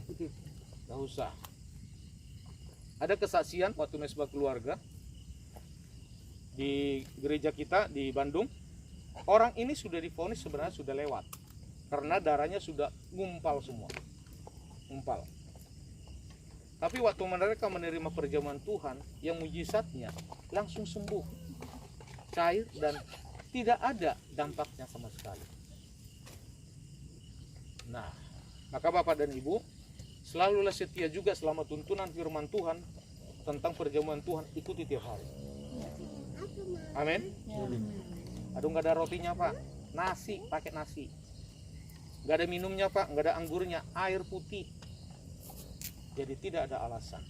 Nggak usah. Ada kesaksian waktu mesbah keluarga di gereja kita di Bandung. Orang ini sudah divonis sebenarnya sudah lewat, karena darahnya sudah ngumpal semua. Ngumpal. Tapi waktu mereka menerima perjamuan Tuhan, yang mujizatnya langsung sembuh, cair, dan tidak ada dampaknya sama sekali. Nah, maka Bapak dan Ibu, selalulah setia juga selama tuntunan firman Tuhan tentang perjamuan Tuhan, ikuti tiap hari. Amin. Ya. Aduh, nggak ada rotinya Pak, nasi, pakai nasi. Nggak ada minumnya Pak, nggak ada anggurnya, air putih. Jadi tidak ada alasan.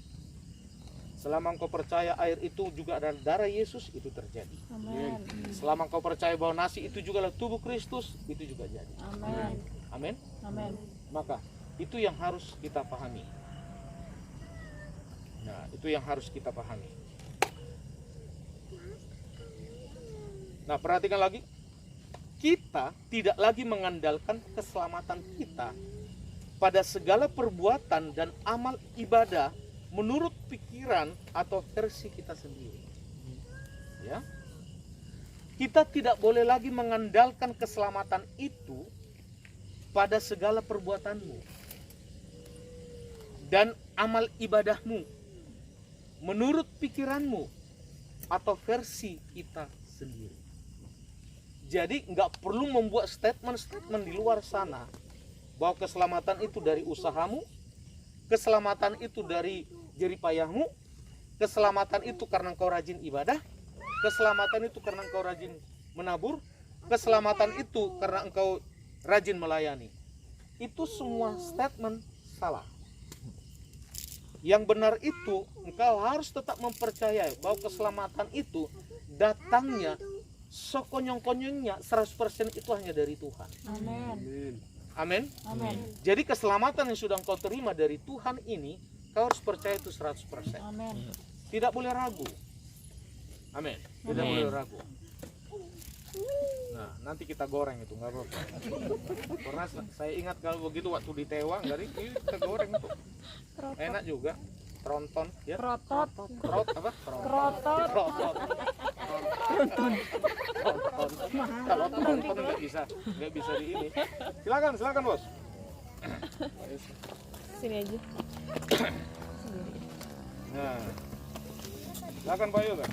Selama engkau percaya air itu juga adalah darah Yesus, itu terjadi. Amin. Selama engkau percaya bahwa nasi itu juga adalah tubuh Kristus, itu juga jadi. Amin. Amin. Amin. Maka itu yang harus kita pahami. Nah, itu yang harus kita pahami. Nah, perhatikan lagi. Kita tidak lagi mengandalkan keselamatan kita pada segala perbuatan dan amal ibadah menurut pikiran pikiran atau versi kita sendiri. Ya. Kita tidak boleh lagi mengandalkan keselamatan itu pada segala perbuatanmu dan amal ibadahmu menurut pikiranmu atau versi kita sendiri. Jadi nggak perlu membuat statement-statement di luar sana bahwa keselamatan itu dari usahamu, keselamatan itu dari jerih payahmu, keselamatan itu karena engkau rajin ibadah, keselamatan itu karena engkau rajin menabur, keselamatan itu karena engkau rajin melayani. Itu semua statement salah. Yang benar itu, engkau harus tetap mempercayai bahwa keselamatan itu datangnya sekonyong-konyongnya 100% itu hanya dari Tuhan. Amin. Amin. Amin. Jadi keselamatan yang sudah engkau terima dari Tuhan ini, kau harus percaya itu 100%. Amin. Tidak boleh ragu. Amin. Tidak Amin. boleh ragu. Nah, nanti kita goreng itu, nggak apa-apa. Karena saya ingat kalau begitu waktu di Tewang, dari kita goreng tuh. Enak juga. Tronton, ya. Krotot. Apa? Krotot. Tronton. Kalau tronton nggak bisa di ini. Silakan bos. Sini aja. Nah, silakan Pak Yoga.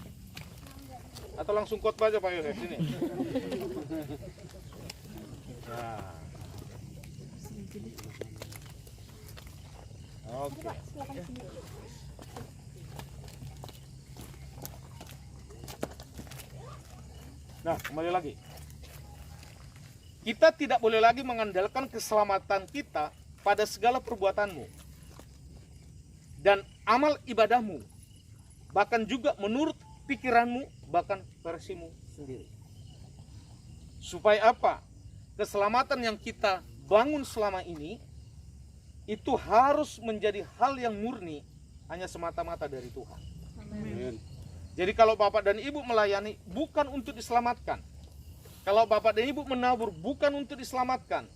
Atau langsung khotbah aja Pak Yoga sini. Nah. Oke. Nah, kembali lagi. Kita tidak boleh lagi mengandalkan keselamatan kita pada segala perbuatanmu dan amal ibadahmu, bahkan juga menurut pikiranmu, bahkan versimu sendiri. Supaya apa? Keselamatan yang kita bangun selama ini itu harus menjadi hal yang murni, hanya semata-mata dari Tuhan. Amin. Jadi kalau Bapak dan Ibu melayani bukan untuk diselamatkan. Kalau Bapak dan Ibu menabur bukan untuk diselamatkan.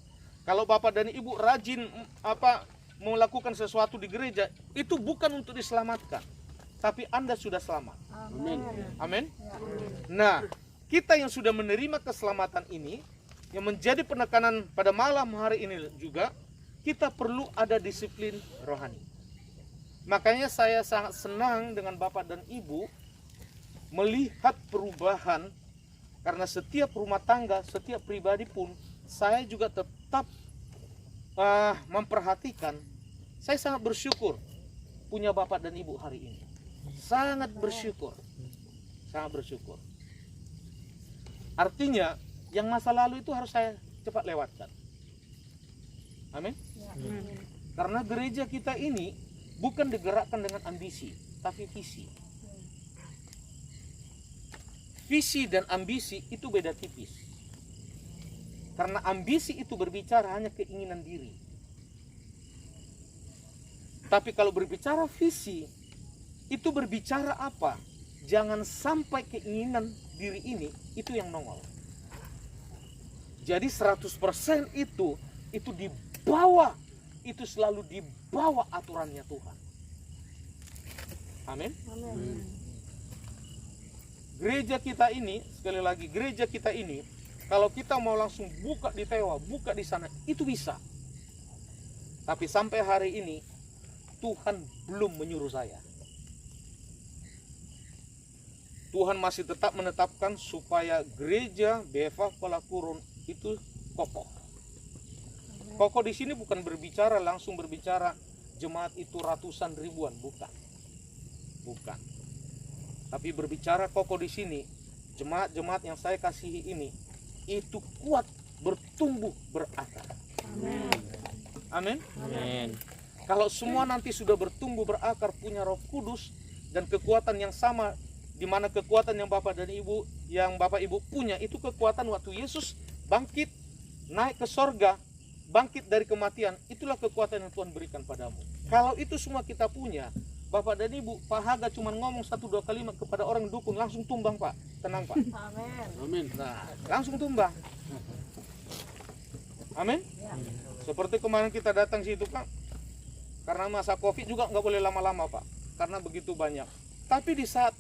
Kalau Bapak dan Ibu rajin melakukan sesuatu di gereja itu bukan untuk diselamatkan. Tapi Anda sudah selamat. Amin. Amin. Nah, kita yang sudah menerima keselamatan ini, yang menjadi penekanan pada malam hari ini juga, kita perlu ada disiplin rohani. Makanya saya sangat senang dengan Bapak dan Ibu melihat perubahan, karena setiap rumah tangga, setiap pribadi pun saya juga tetap memperhatikan. Saya sangat bersyukur punya Bapak dan Ibu hari ini. Sangat bersyukur. Sangat bersyukur. Artinya yang masa lalu itu harus saya cepat lewatkan. Amin. Karena gereja kita ini bukan digerakkan dengan ambisi, tapi visi. Visi dan ambisi itu beda tipis. Karena ambisi itu berbicara hanya keinginan diri. Tapi kalau berbicara visi, itu berbicara apa? Jangan sampai keinginan diri ini itu yang nongol. Jadi 100% itu dibawa, itu selalu dibawa aturannya Tuhan. Amin. Gereja kita ini, sekali lagi gereja kita ini, kalau kita mau langsung buka di Tewa, buka di sana, itu bisa. Tapi sampai hari ini Tuhan belum menyuruh saya. Tuhan masih tetap menetapkan supaya gereja BFA Pelakurun itu kokoh. Kokoh di sini bukan berbicara langsung berbicara jemaat itu ratusan ribuan, bukan. Bukan. Tapi berbicara kokoh di sini, jemaat-jemaat yang saya kasihi ini itu kuat, bertumbuh, berakar. Amin. Amin. Kalau semua nanti sudah bertumbuh, berakar, punya Roh Kudus dan kekuatan yang sama, di mana kekuatan yang Bapak dan Ibu, yang Bapak Ibu punya itu kekuatan waktu Yesus bangkit, naik ke sorga, bangkit dari kematian, itulah kekuatan yang Tuhan berikan padamu. Kalau itu semua kita punya, Bapak dan Ibu, Pak Haga cuma ngomong 1-2 kalimat kepada orang dukun, langsung tumbang Pak, tenang Pak. Amin. Nah, langsung tumbang. Amin. Seperti kemarin kita datang situ Pak, karena masa Covid juga nggak boleh lama-lama Pak. karena begitu banyak. Tapi di saat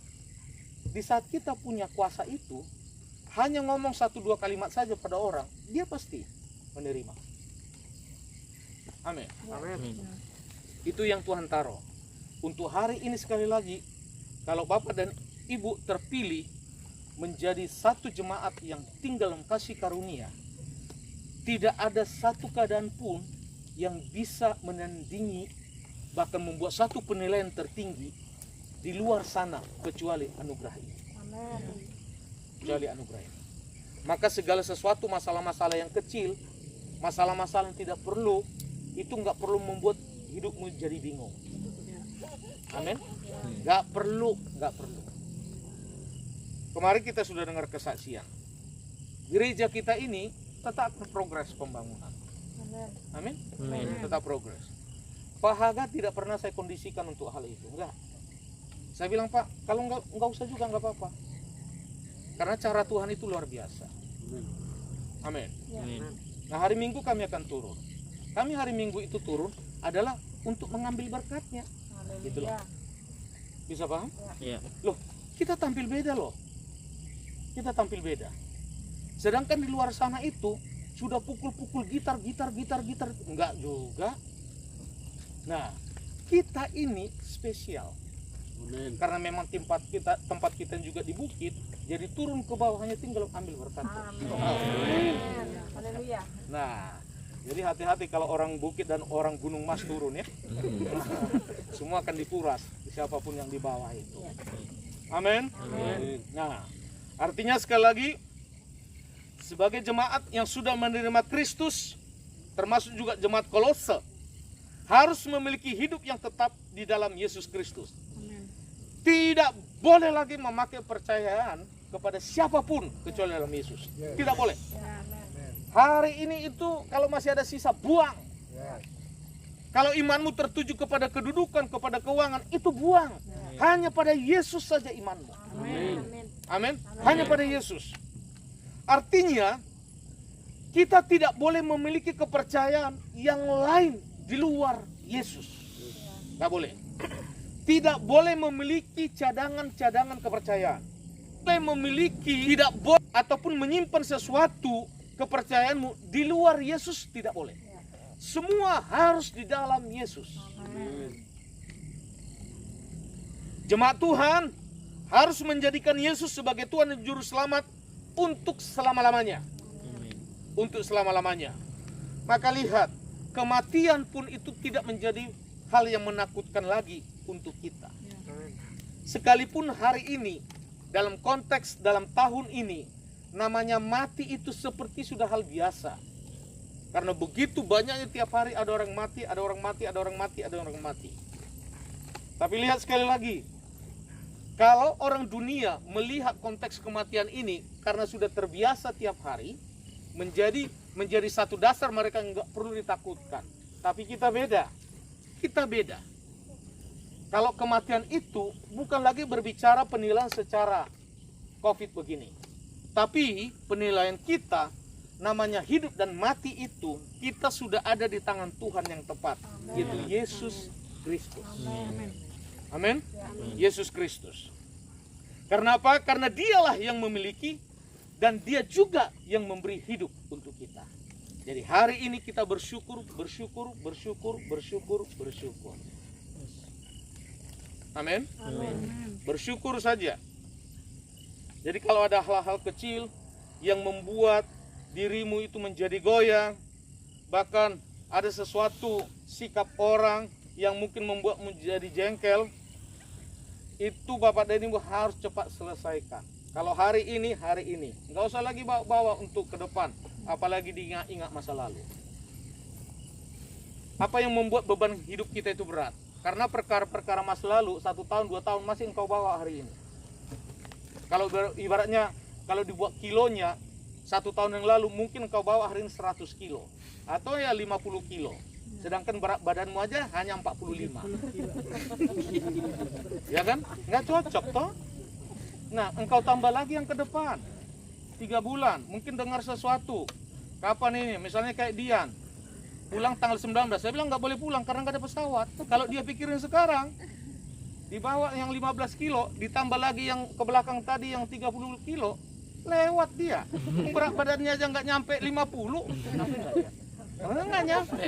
kita punya kuasa itu, hanya ngomong 1-2 kalimat saja pada orang, dia pasti menerima. Amin. Amin. Itu yang Tuhan taruh. Untuk hari ini sekali lagi, kalau Bapak dan Ibu terpilih menjadi satu jemaat yang tinggal dalam kasih karunia, tidak ada satu keadaan pun yang bisa menandingi, bahkan membuat satu penilaian tertinggi di luar sana kecuali anugerah ini. Kecuali anugerah ini. Maka segala sesuatu masalah-masalah yang kecil, masalah-masalah yang tidak perlu, itu nggak perlu membuat hidupmu jadi bingung. Amin. Nggak perlu. Kemarin kita sudah dengar kesaksian. Gereja kita ini tetap progres pembangunan. Amin. Tetap progres. Pak Haga tidak pernah saya kondisikan untuk hal itu. Enggak. Saya bilang, Pak, kalau nggak usah juga nggak apa-apa. Karena cara Tuhan itu luar biasa. Amin. Nah, hari Minggu kami akan turun. Kami hari Minggu itu turun adalah untuk mengambil berkatnya. Gitu loh. Bisa paham? Iya. Loh, kita tampil beda loh. Kita tampil beda. Sedangkan di luar sana itu sudah pukul-pukul gitar. Enggak juga. Nah, kita ini spesial. Amin. Karena memang tempat kita juga di bukit, jadi turun ke bawah hanya tinggal ambil berkat. Haleluya. Nah, jadi hati-hati kalau orang bukit dan orang gunung mas turun ya. Semua akan dikuras, siapapun yang di bawah itu. Amin. Nah, artinya sekali lagi, sebagai jemaat yang sudah menerima Kristus, termasuk juga jemaat Kolose, harus memiliki hidup yang tetap di dalam Yesus Kristus. Tidak boleh lagi memakai percayaan kepada siapapun kecuali dalam Yesus. Tidak boleh. Hari ini itu kalau masih ada sisa, buang. Kalau imanmu tertuju kepada kedudukan, kepada keuangan, itu buang. Hanya pada Yesus saja imanmu. Amin. Hanya pada Yesus. Artinya kita tidak boleh memiliki kepercayaan yang lain di luar Yesus. Tidak boleh. Tidak boleh memiliki cadangan-cadangan kepercayaan. Boleh memiliki, tidak boleh ataupun menyimpan sesuatu kepercayaanmu di luar Yesus, tidak boleh. Semua harus di dalam Yesus. Jemaat Tuhan harus menjadikan Yesus sebagai Tuhan dan Juru Selamat untuk selama-lamanya. Untuk selama-lamanya. Maka lihat, kematian pun itu tidak menjadi hal yang menakutkan lagi untuk kita. Sekalipun hari ini, dalam konteks dalam tahun ini, namanya mati itu seperti sudah hal biasa. Karena begitu banyaknya tiap hari ada orang mati, ada orang mati, ada orang mati, ada orang mati. Tapi lihat sekali lagi, kalau orang dunia melihat konteks kematian ini karena sudah terbiasa tiap hari, menjadi satu dasar mereka nggak perlu ditakutkan. Tapi kita beda. Kita beda. Kalau kematian itu bukan lagi berbicara penilaian secara COVID begini. Tapi penilaian kita namanya hidup dan mati itu kita sudah ada di tangan Tuhan yang tepat, yaitu Yesus Kristus. Amin. Yesus Kristus. Karena apa? Karena dialah yang memiliki dan dia juga yang memberi hidup untuk kita. Jadi hari ini kita bersyukur. Amin. Bersyukur saja. Jadi kalau ada hal-hal kecil yang membuat dirimu itu menjadi goyang, bahkan ada sesuatu sikap orang yang mungkin membuat menjadi jengkel, itu Bapak dan Ibu harus cepat selesaikan. Kalau hari ini, nggak usah lagi bawa untuk ke depan, apalagi diingat-ingat masa lalu. Apa yang membuat beban hidup kita itu berat? Karena perkara-perkara masa lalu 1 tahun, 2 tahun masih engkau bawa hari ini. Kalau ibaratnya, kalau dibuat kilonya 1 tahun yang lalu mungkin engkau bawa hari ini 100 kilo atau ya 50 kilo. Sedangkan berat badanmu aja hanya 45. Ya kan? Nggak cocok toh? Nah, engkau tambah lagi yang ke depan 3 bulan, mungkin dengar sesuatu. Kapan ini? Misalnya kayak Dian pulang tanggal 19, saya bilang nggak boleh pulang karena nggak ada pesawat. Kalau dia pikirin sekarang, dibawa yang 15 kilo, ditambah lagi yang ke belakang tadi yang 30 kilo, lewat dia. Berat badannya aja nggak nyampe 50. Nyampe nggak dia? Karena nggak nyampe.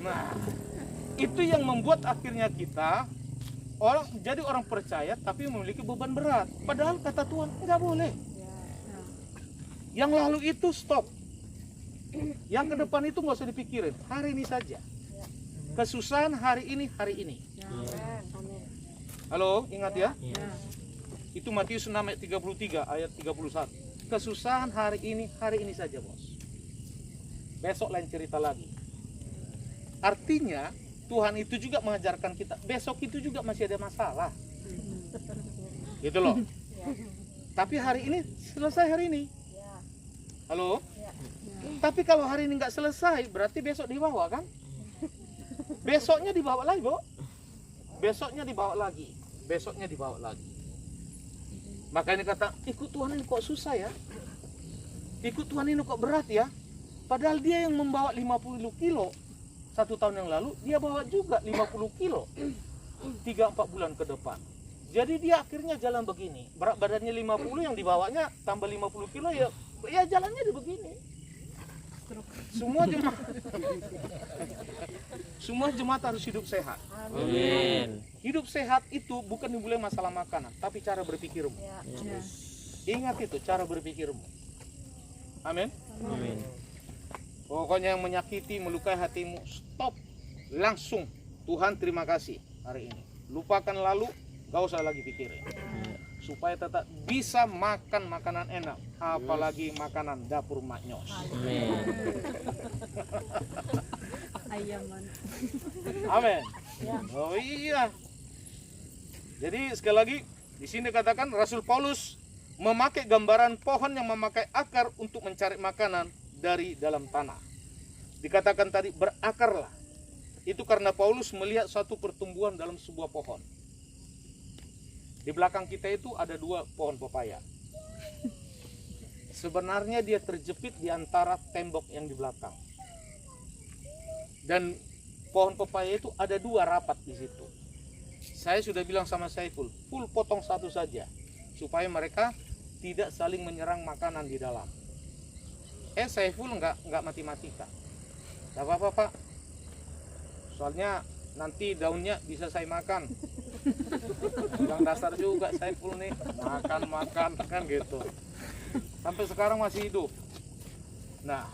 Nah, itu yang membuat akhirnya kita jadi orang percaya tapi memiliki beban berat. Padahal kata Tuhan nggak boleh. Yang lalu itu stop. Yang ke depan itu nggak usah dipikirin. Hari ini saja. Kesusahan hari ini. Halo, ingat ya? Itu Matius 6 ayat 33 ayat 31. Kesusahan hari ini saja, Bos. Besok lain cerita lagi. Artinya Tuhan itu juga mengajarkan kita, besok itu juga masih ada masalah. Gitu loh. Tapi hari ini selesai hari ini. Halo? Tapi kalau hari ini nggak selesai, berarti besok dibawa kan? Besoknya dibawa lagi, Bo. Besoknya dibawa lagi. Besoknya dibawa lagi. Makanya kata, ikut Tuhan ini kok susah ya? Ikut Tuhan ini kok berat ya? Padahal dia yang membawa 50 kilo 1 tahun yang lalu, dia bawa juga 50 kilo 3-4 bulan ke depan. Jadi dia akhirnya jalan begini. Berat badannya 50, yang dibawanya tambah 50 kilo ya jalannya di begini. Semua jemaat harus hidup sehat. Amin. Hidup sehat itu bukan dimulai masalah makanan, tapi cara berpikirmu. Ingat itu, cara berpikirmu. Amin. Amin. Pokoknya yang menyakiti, melukai hatimu, stop. Langsung. Tuhan terima kasih hari ini. Lupakan lalu, gak usah lagi pikirin. Supaya tetap bisa makan makanan enak. Apalagi makanan dapur maknyos. Amin. Amin. Oh iya. Jadi sekali lagi di sini katakan Rasul Paulus memakai gambaran pohon yang memakai akar untuk mencari makanan dari dalam tanah. Dikatakan tadi berakarlah. Itu karena Paulus melihat suatu pertumbuhan dalam sebuah pohon. Di belakang kita itu ada 2 pohon pepaya. Sebenarnya dia terjepit di antara tembok yang di belakang. Dan pohon pepaya itu ada 2 rapat di situ. Saya sudah bilang sama Saiful, potong satu saja supaya mereka tidak saling menyerang makanan di dalam. Saiful nggak mati-matikan. Gak apa-apa Pak. Soalnya nanti daunnya bisa saya makan. Yang dasar juga Saiful nih, makan kan gitu. Sampai sekarang masih hidup. Nah,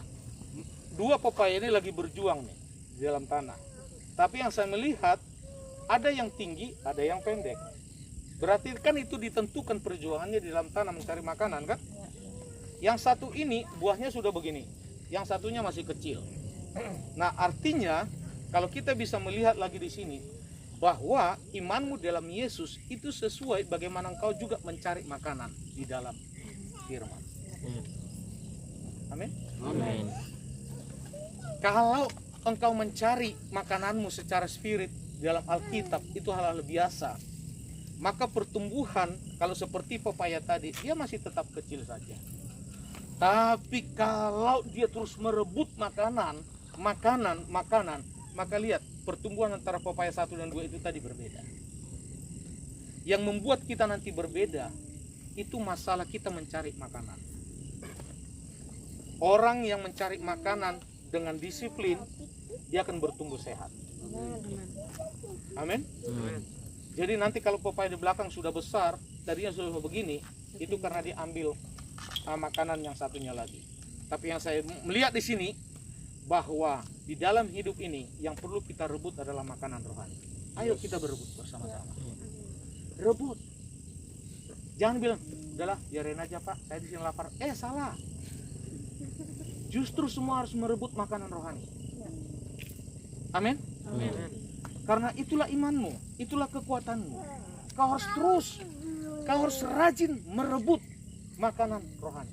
2 pepaya ini lagi berjuang nih di dalam tanah. Tapi yang saya melihat ada yang tinggi, ada yang pendek. Berarti kan itu ditentukan perjuangannya di dalam tanah mencari makanan kan? Yang satu ini buahnya sudah begini, yang satunya masih kecil. Nah, artinya kalau kita bisa melihat lagi di sini bahwa imanmu dalam Yesus itu sesuai bagaimana engkau juga mencari makanan di dalam firman. Amin. Amin. Kalau engkau mencari makananmu secara spirit dalam Alkitab itu hal-hal biasa, maka pertumbuhan kalau seperti pepaya tadi dia masih tetap kecil saja. Tapi kalau dia terus merebut makanan, maka lihat pertumbuhan antara pepaya 1 dan 2 itu tadi berbeda. Yang membuat kita nanti berbeda itu masalah kita mencari makanan. Orang yang mencari makanan dengan disiplin, dia akan bertumbuh sehat. Amin. Jadi nanti kalau pepaya di belakang sudah besar, tadinya sudah begini, itu karena diambil makanan yang satunya lagi. Tapi yang saya melihat di sini bahwa di dalam hidup ini yang perlu kita rebut adalah makanan rohani. Ayo kita berebut bersama-sama. Rebut. Jangan bilang, udahlah biarin aja Pak, saya di sini lapar. Salah. Justru semua harus merebut makanan rohani. Amin. Amin. Karena itulah imanmu, itulah kekuatanmu. Kau harus terus, kau harus rajin merebut makanan rohani.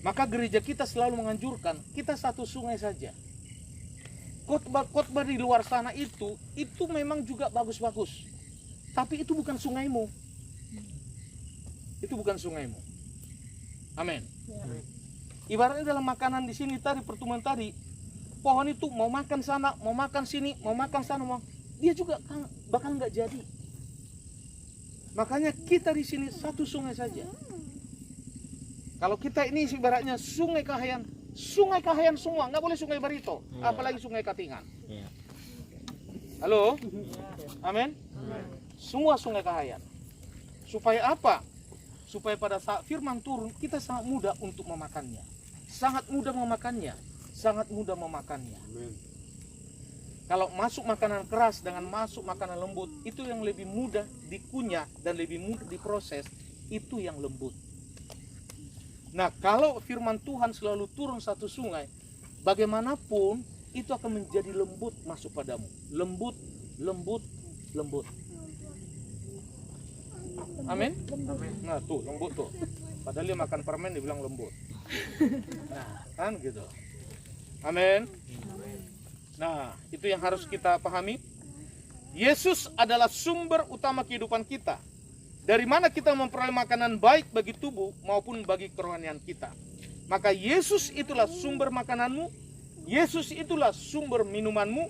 Maka gereja kita selalu menganjurkan kita satu sungai saja. Khotbah di luar sana itu memang juga bagus-bagus. Tapi itu bukan sungaimu. Itu bukan sungaimu. Amin. Ibaratnya dalam makanan di sini tadi, pertemuan tadi, pohon itu mau makan sana, mau makan sini, mau makan sana, dia juga bakal nggak jadi. Makanya kita di sini satu sungai saja. Kalau kita ini ibaratnya sungai Kahayan semua, nggak boleh sungai Barito, apalagi sungai Katingan. Iya. Halo, amin. Semua sungai Kahayan. Supaya apa? Supaya pada saat firman turun kita sangat mudah untuk memakannya, sangat mudah memakannya. Amin. Kalau masuk makanan keras dengan masuk makanan lembut, itu yang lebih mudah dikunyah dan lebih mudah diproses, itu yang lembut. Nah, kalau firman Tuhan selalu turun satu sungai, bagaimanapun itu akan menjadi lembut masuk padamu. Lembut. Amin? Nah, tuh lembut tuh. Padahal dia makan permen dibilang lembut. Nah, kan gitu. Amin. Nah, itu yang harus kita pahami. Yesus adalah sumber utama kehidupan kita. Dari mana kita memperoleh makanan baik bagi tubuh maupun bagi kerohanian kita. Maka Yesus itulah sumber makananmu, Yesus itulah sumber minumanmu,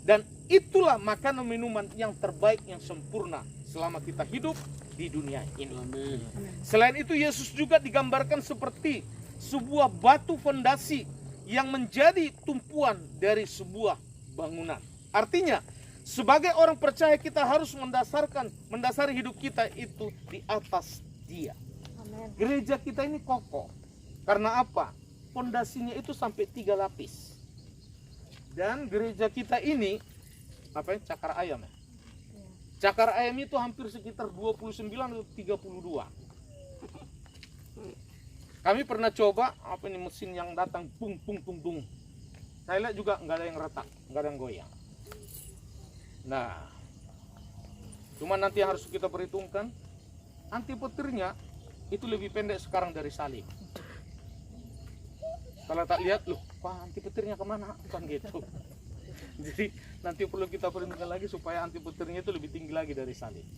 dan itulah makanan minuman yang terbaik, yang sempurna selama kita hidup di dunia ini. Amin. Selain itu, Yesus juga digambarkan seperti sebuah batu fondasi yang menjadi tumpuan dari sebuah bangunan. Artinya, sebagai orang percaya kita harus mendasari hidup kita itu di atas Dia. Gereja kita ini kokoh. Karena apa? Fondasinya itu sampai 3 lapis. Dan gereja kita ini cakar ayam ya? Cakar ayam itu hampir sekitar 29 atau 32. Kami pernah coba mesin yang datang bung. Saya lihat juga nggak ada yang retak, nggak ada yang goyang. Nah, cuma nanti harus kita perhitungkan, anti petirnya itu lebih pendek sekarang dari salib. Kalau tak lihat, loh, anti petirnya kemana? Bukan gitu. Jadi nanti perlu kita perhitungkan lagi supaya anti petirnya itu lebih tinggi lagi dari salib.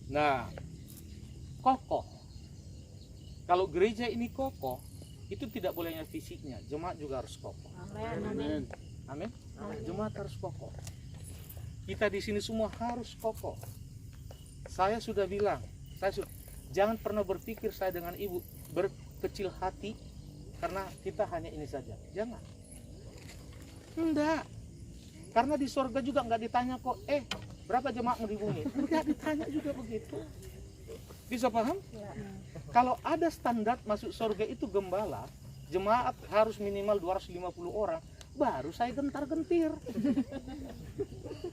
Nah, kokoh. Kalau gereja ini kokoh, itu tidak bolehnya fisiknya, jemaat juga harus kokoh. Amin. Amin. Jemaat harus kokoh. Kita di sini semua harus kokoh. Saya sudah bilang, jangan pernah berpikir saya dengan ibu berkecil hati karena kita hanya ini saja. Jangan. Enggak. Karena di sorga juga enggak ditanya kok, berapa jemaatmu di bumi? Enggak ditanya juga begitu. Bisa paham? Ya. Kalau ada standar masuk sorga itu gembala, jemaat harus minimal 250 orang, baru saya gentar-gentir.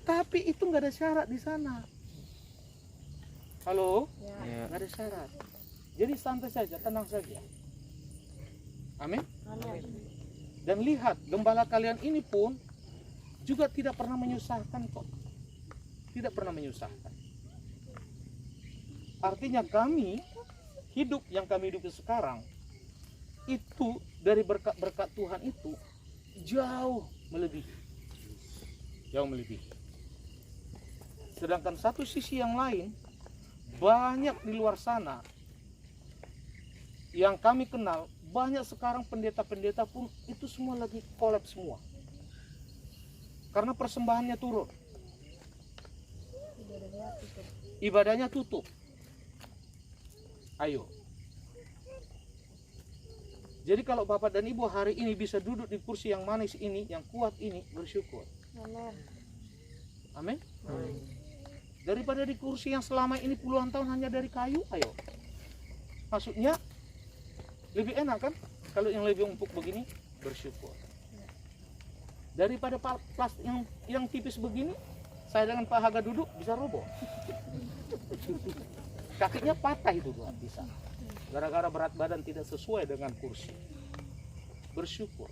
Tapi itu nggak ada syarat di sana. Halo? Ya. Nggak ada syarat. Jadi santai saja, tenang saja. Amin? Dan lihat, gembala kalian ini pun juga tidak pernah menyusahkan kok. Tidak pernah menyusahkan. Artinya kami hidup yang kami hidupi sekarang itu dari berkat-berkat Tuhan itu jauh melebihi. Sedangkan satu sisi yang lain, banyak di luar sana yang kami kenal, banyak sekarang pendeta-pendeta pun itu semua lagi kolaps semua. Karena persembahannya turun. Ibadahnya tutup. Ayo. Jadi kalau Bapak dan Ibu hari ini bisa duduk di kursi yang manis ini, yang kuat ini, bersyukur. Amin. Daripada di kursi yang selama ini puluhan tahun hanya dari kayu, ayo. Maksudnya lebih enak kan? Kalau yang lebih empuk begini, bersyukur. Daripada plastik yang tipis begini, saya dengan Pak Haga duduk bisa roboh. Kakinya patah itu bisa. Gara-gara berat badan tidak sesuai dengan kursi. Bersyukur.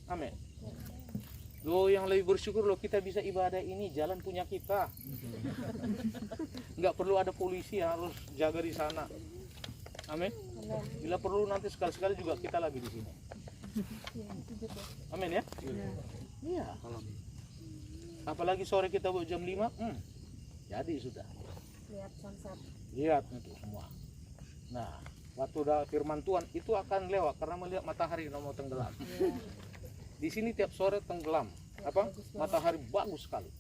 Amin. Loh, yang lebih bersyukur loh, kita bisa ibadah ini, jalan punya kita. Nggak perlu ada polisi yang harus jaga di sana. Amin. Bila perlu nanti sekali-sekali juga kita lagi di sini. Amin ya. Iya. Apalagi sore kita buat jam 5, jadi sudah. Lihat sunset. Lihat itu semua. Nah, waktu udah firman Tuhan itu akan lewat karena melihat matahari mau tenggelam. Di sini tiap sore tenggelam. Matahari bagus sekali.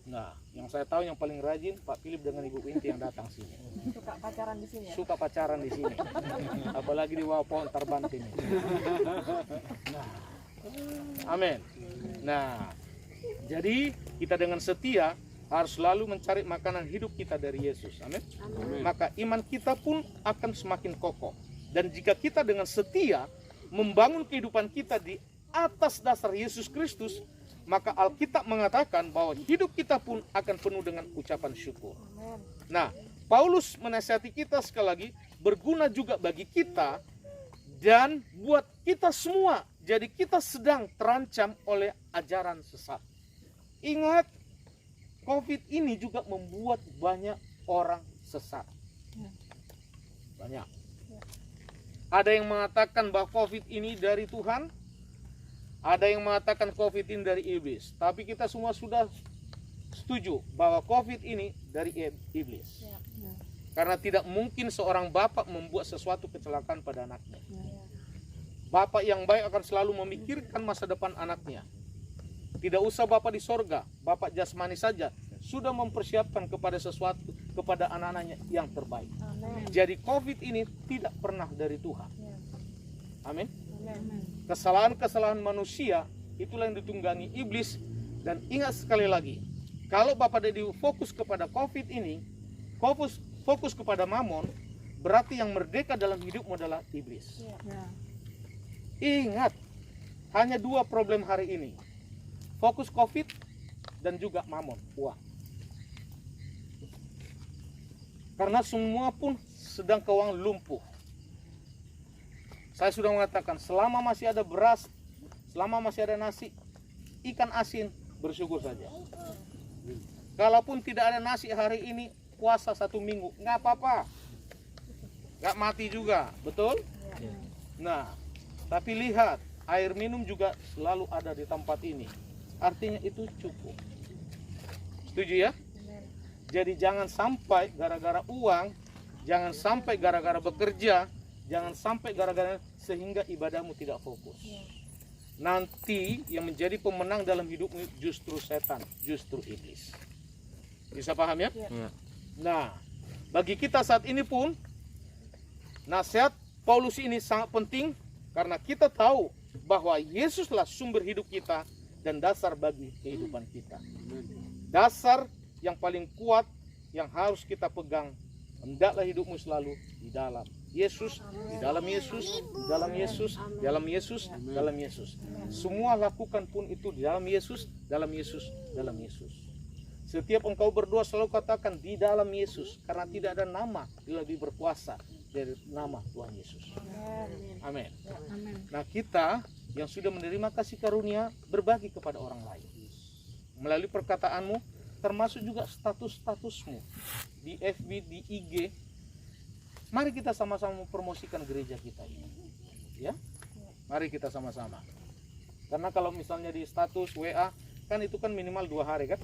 Nah, yang saya tahu yang paling rajin Pak Philip dengan Ibu Winti yang datang sini. Suka pacaran di sini ya? Suka pacaran di sini. Apalagi di bawah pohon terbanting ini. Nah, amin. Nah, jadi kita dengan setia harus selalu mencari makanan hidup kita dari Yesus. Amin. Maka iman kita pun akan semakin kokoh. Dan jika kita dengan setia membangun kehidupan kita di atas dasar Yesus Kristus, maka Alkitab mengatakan bahwa hidup kita pun akan penuh dengan ucapan syukur. Nah, Paulus menasihati kita sekali lagi, berguna juga bagi kita dan buat kita semua. Jadi kita sedang terancam oleh ajaran sesat. Ingat, COVID ini juga membuat banyak orang sesat. Banyak. Ada yang mengatakan bahwa COVID ini dari Tuhan, ada yang mengatakan COVID ini dari iblis. Tapi kita semua sudah setuju bahwa COVID ini dari iblis. Karena tidak mungkin seorang bapak membuat sesuatu kecelakaan pada anaknya. Bapak yang baik akan selalu memikirkan masa depan anaknya. Tidak usah bapak di sorga, bapak jasmani saja sudah mempersiapkan kepada sesuatu, kepada anak-anaknya yang terbaik. Jadi COVID ini tidak pernah dari Tuhan. Amin. Kesalahan-kesalahan manusia itulah yang ditunggangi iblis. Dan ingat sekali lagi, kalau bapak jadi fokus kepada COVID ini, fokus kepada mamon, berarti yang merdeka dalam hidupmu adalah iblis. Ingat, hanya dua problem hari ini, fokus COVID dan juga mamon, uang. Karena semua pun sedang keuangan lumpuh. Saya sudah mengatakan, selama masih ada beras, selama masih ada nasi, ikan asin, bersyukur saja. Kalaupun tidak ada nasi hari ini, puasa 1 minggu, nggak apa-apa. Nggak mati juga, betul? Nah, tapi lihat, air minum juga selalu ada di tempat ini. Artinya itu cukup. Setuju ya? Jadi jangan sampai gara-gara uang, jangan sampai gara-gara bekerja, jangan sampai gara-gara sehingga ibadahmu tidak fokus. Nanti yang menjadi pemenang dalam hidupmu justru setan, justru iblis. Bisa paham ya? Nah, bagi kita saat ini pun nasihat Paulus ini sangat penting karena kita tahu bahwa Yesuslah sumber hidup kita dan dasar bagi kehidupan kita. Dasar yang paling kuat yang harus kita pegang, hendaklah hidupmu selalu di dalam Yesus, di dalam Yesus, di dalam Yesus, dalam Yesus, dalam Yesus. Semua lakukan pun itu di dalam Yesus, dalam Yesus, dalam Yesus. Setiap engkau berdoa selalu katakan di dalam Yesus, karena tidak ada nama yang lebih berkuasa dari nama Tuhan Yesus. Amin. Nah, kita yang sudah menerima kasih karunia berbagi kepada orang lain melalui perkataanmu, termasuk juga status-statusmu di FB, di IG. Mari kita sama-sama mempromosikan gereja kita ini, ya. Mari kita sama-sama. Karena kalau misalnya di status WA kan itu kan minimal 2 hari kan?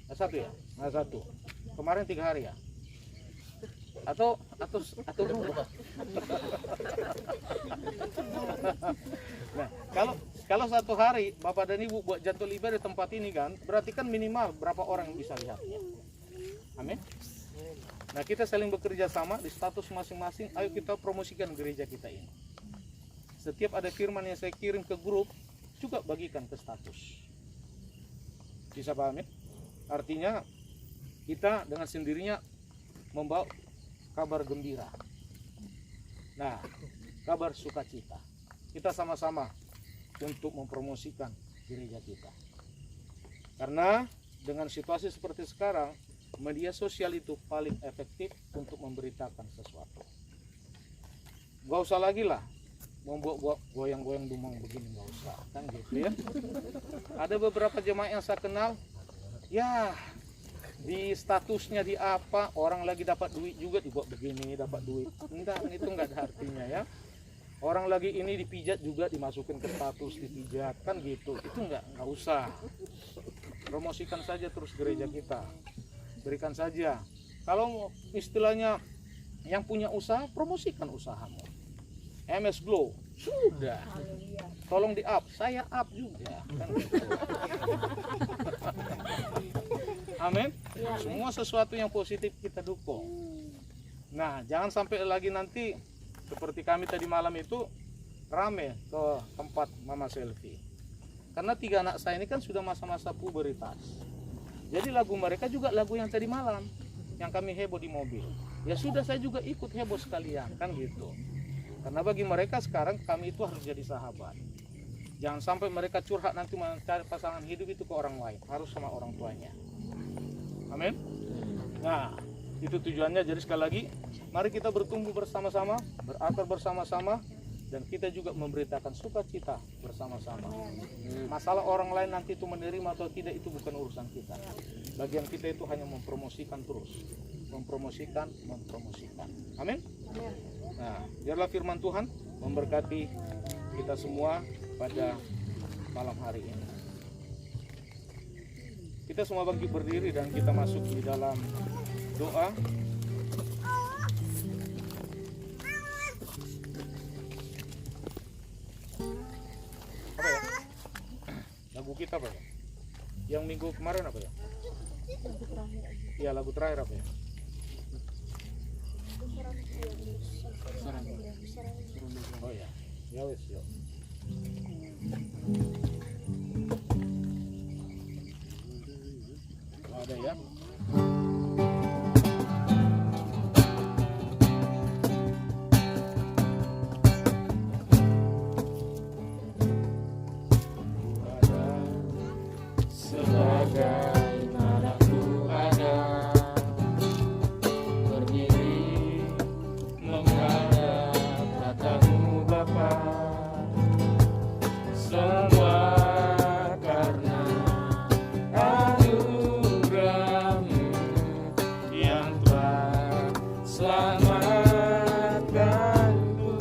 Nah, 1 ya? Nah, 1. Kemarin 3 hari ya? Atau nah, kalau 1 hari Bapak dan Ibu buat jadwal ibadah di tempat ini kan, berarti kan minimal berapa orang yang bisa lihatnya. Amin. Nah, kita saling bekerja sama di status masing-masing. Ayo kita promosikan gereja kita ini. Setiap ada firman yang saya kirim ke grup, juga bagikan ke status. Bisa paham ya? Artinya kita dengan sendirinya membawa kabar gembira. Nah, kabar sukacita. Kita sama-sama untuk mempromosikan gereja kita. Karena dengan situasi seperti sekarang, media sosial itu paling efektif untuk memberitakan sesuatu. Gak usah lagi lah membuat goyang-goyang dumang begini, gak usah, kan gitu ya. Ada beberapa jemaah yang saya kenal, ya di statusnya di apa, orang lagi dapat duit juga dibuat begini, dapat duit. Enggak, itu enggak ada artinya ya. Orang lagi ini dipijat juga dimasukin ke status dipijat, kan gitu. Itu enggak usah. Promosikan saja terus gereja kita. Berikan saja. Kalau istilahnya yang punya usaha, promosikan usahamu. MS Glow sudah. Tolong di up, saya up juga kan gitu. Amin. Ya. Semua sesuatu yang positif kita dukung. Nah, jangan sampai lagi nanti seperti kami tadi malam itu rame ke tempat Mama Selfie. Karena 3 anak saya ini kan sudah masa-masa puberitas. Jadi lagu mereka juga lagu yang tadi malam yang kami heboh di mobil. Ya sudah, saya juga ikut heboh sekalian, kan gitu. Karena bagi mereka sekarang kami itu harus jadi sahabat. Jangan sampai mereka curhat nanti mencari pasangan hidup itu ke orang lain, harus sama orang tuanya. Amin. Nah, itu tujuannya. Jadi sekali lagi, mari kita bertumbuh bersama-sama, berakar bersama-sama, dan kita juga memberitakan sukacita bersama-sama. Masalah orang lain nanti itu menerima atau tidak itu bukan urusan kita. Bagian kita itu hanya mempromosikan terus, mempromosikan. Amin. Nah, biarlah firman Tuhan memberkati kita semua pada malam hari ini. Kita semua bangkit berdiri dan kita masuk di dalam doa. Apa ya? Lagu kita apa ya? Yang minggu kemarin apa ya? Iya, lagu terakhir apa ya? Oh ya, ya wes yuk. Ada ya? Sebagai anakku ada berdiri menghadap tatamu Bapa, semua karena anugerah-Mu yang telah selamatkanku,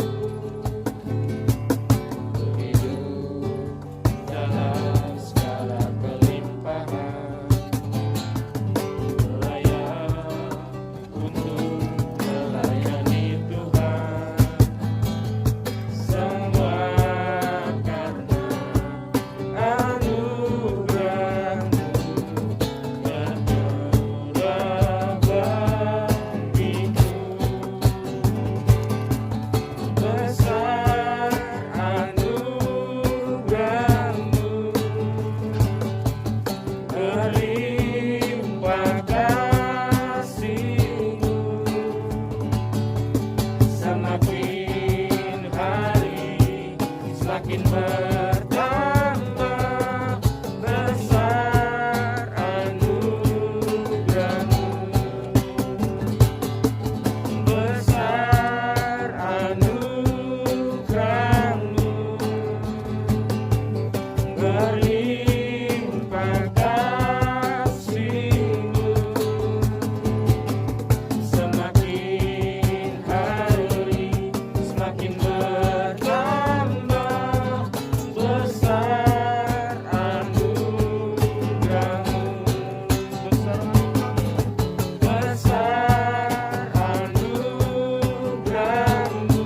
hidup dalam segala kelimpahan, layak untuk melayani Tuhan, semua karena anugerah-Mu yang murah bagiku. Besar anugerah-Mu, berlimpah kasih-Mu, semakin hari semakin bertambah. Besar anugerah-Mu, besar anugerah-Mu, berlimpah kasih-Mu, semakin hari semakin bertambah. Besar anugerah-Mu, besar anugerah-Mu,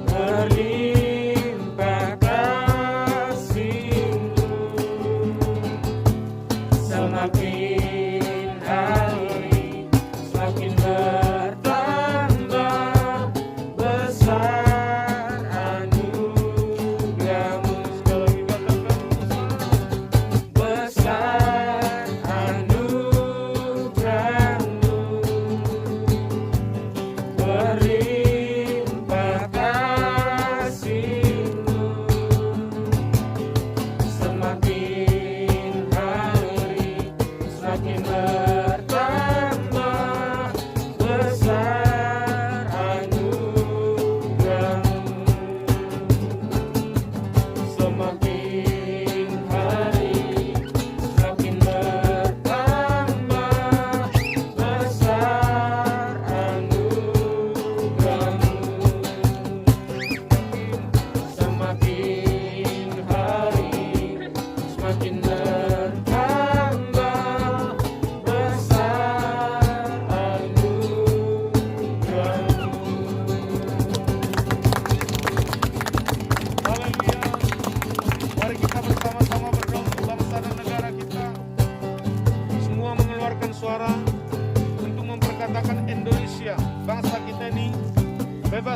berlimpah kasih-Mu, semakin hari semakin bertambah. Besar anugerah-Mu, sekali lagi katakan, besar anugerah-Mu, berlimpah kasih-Mu, semakin hari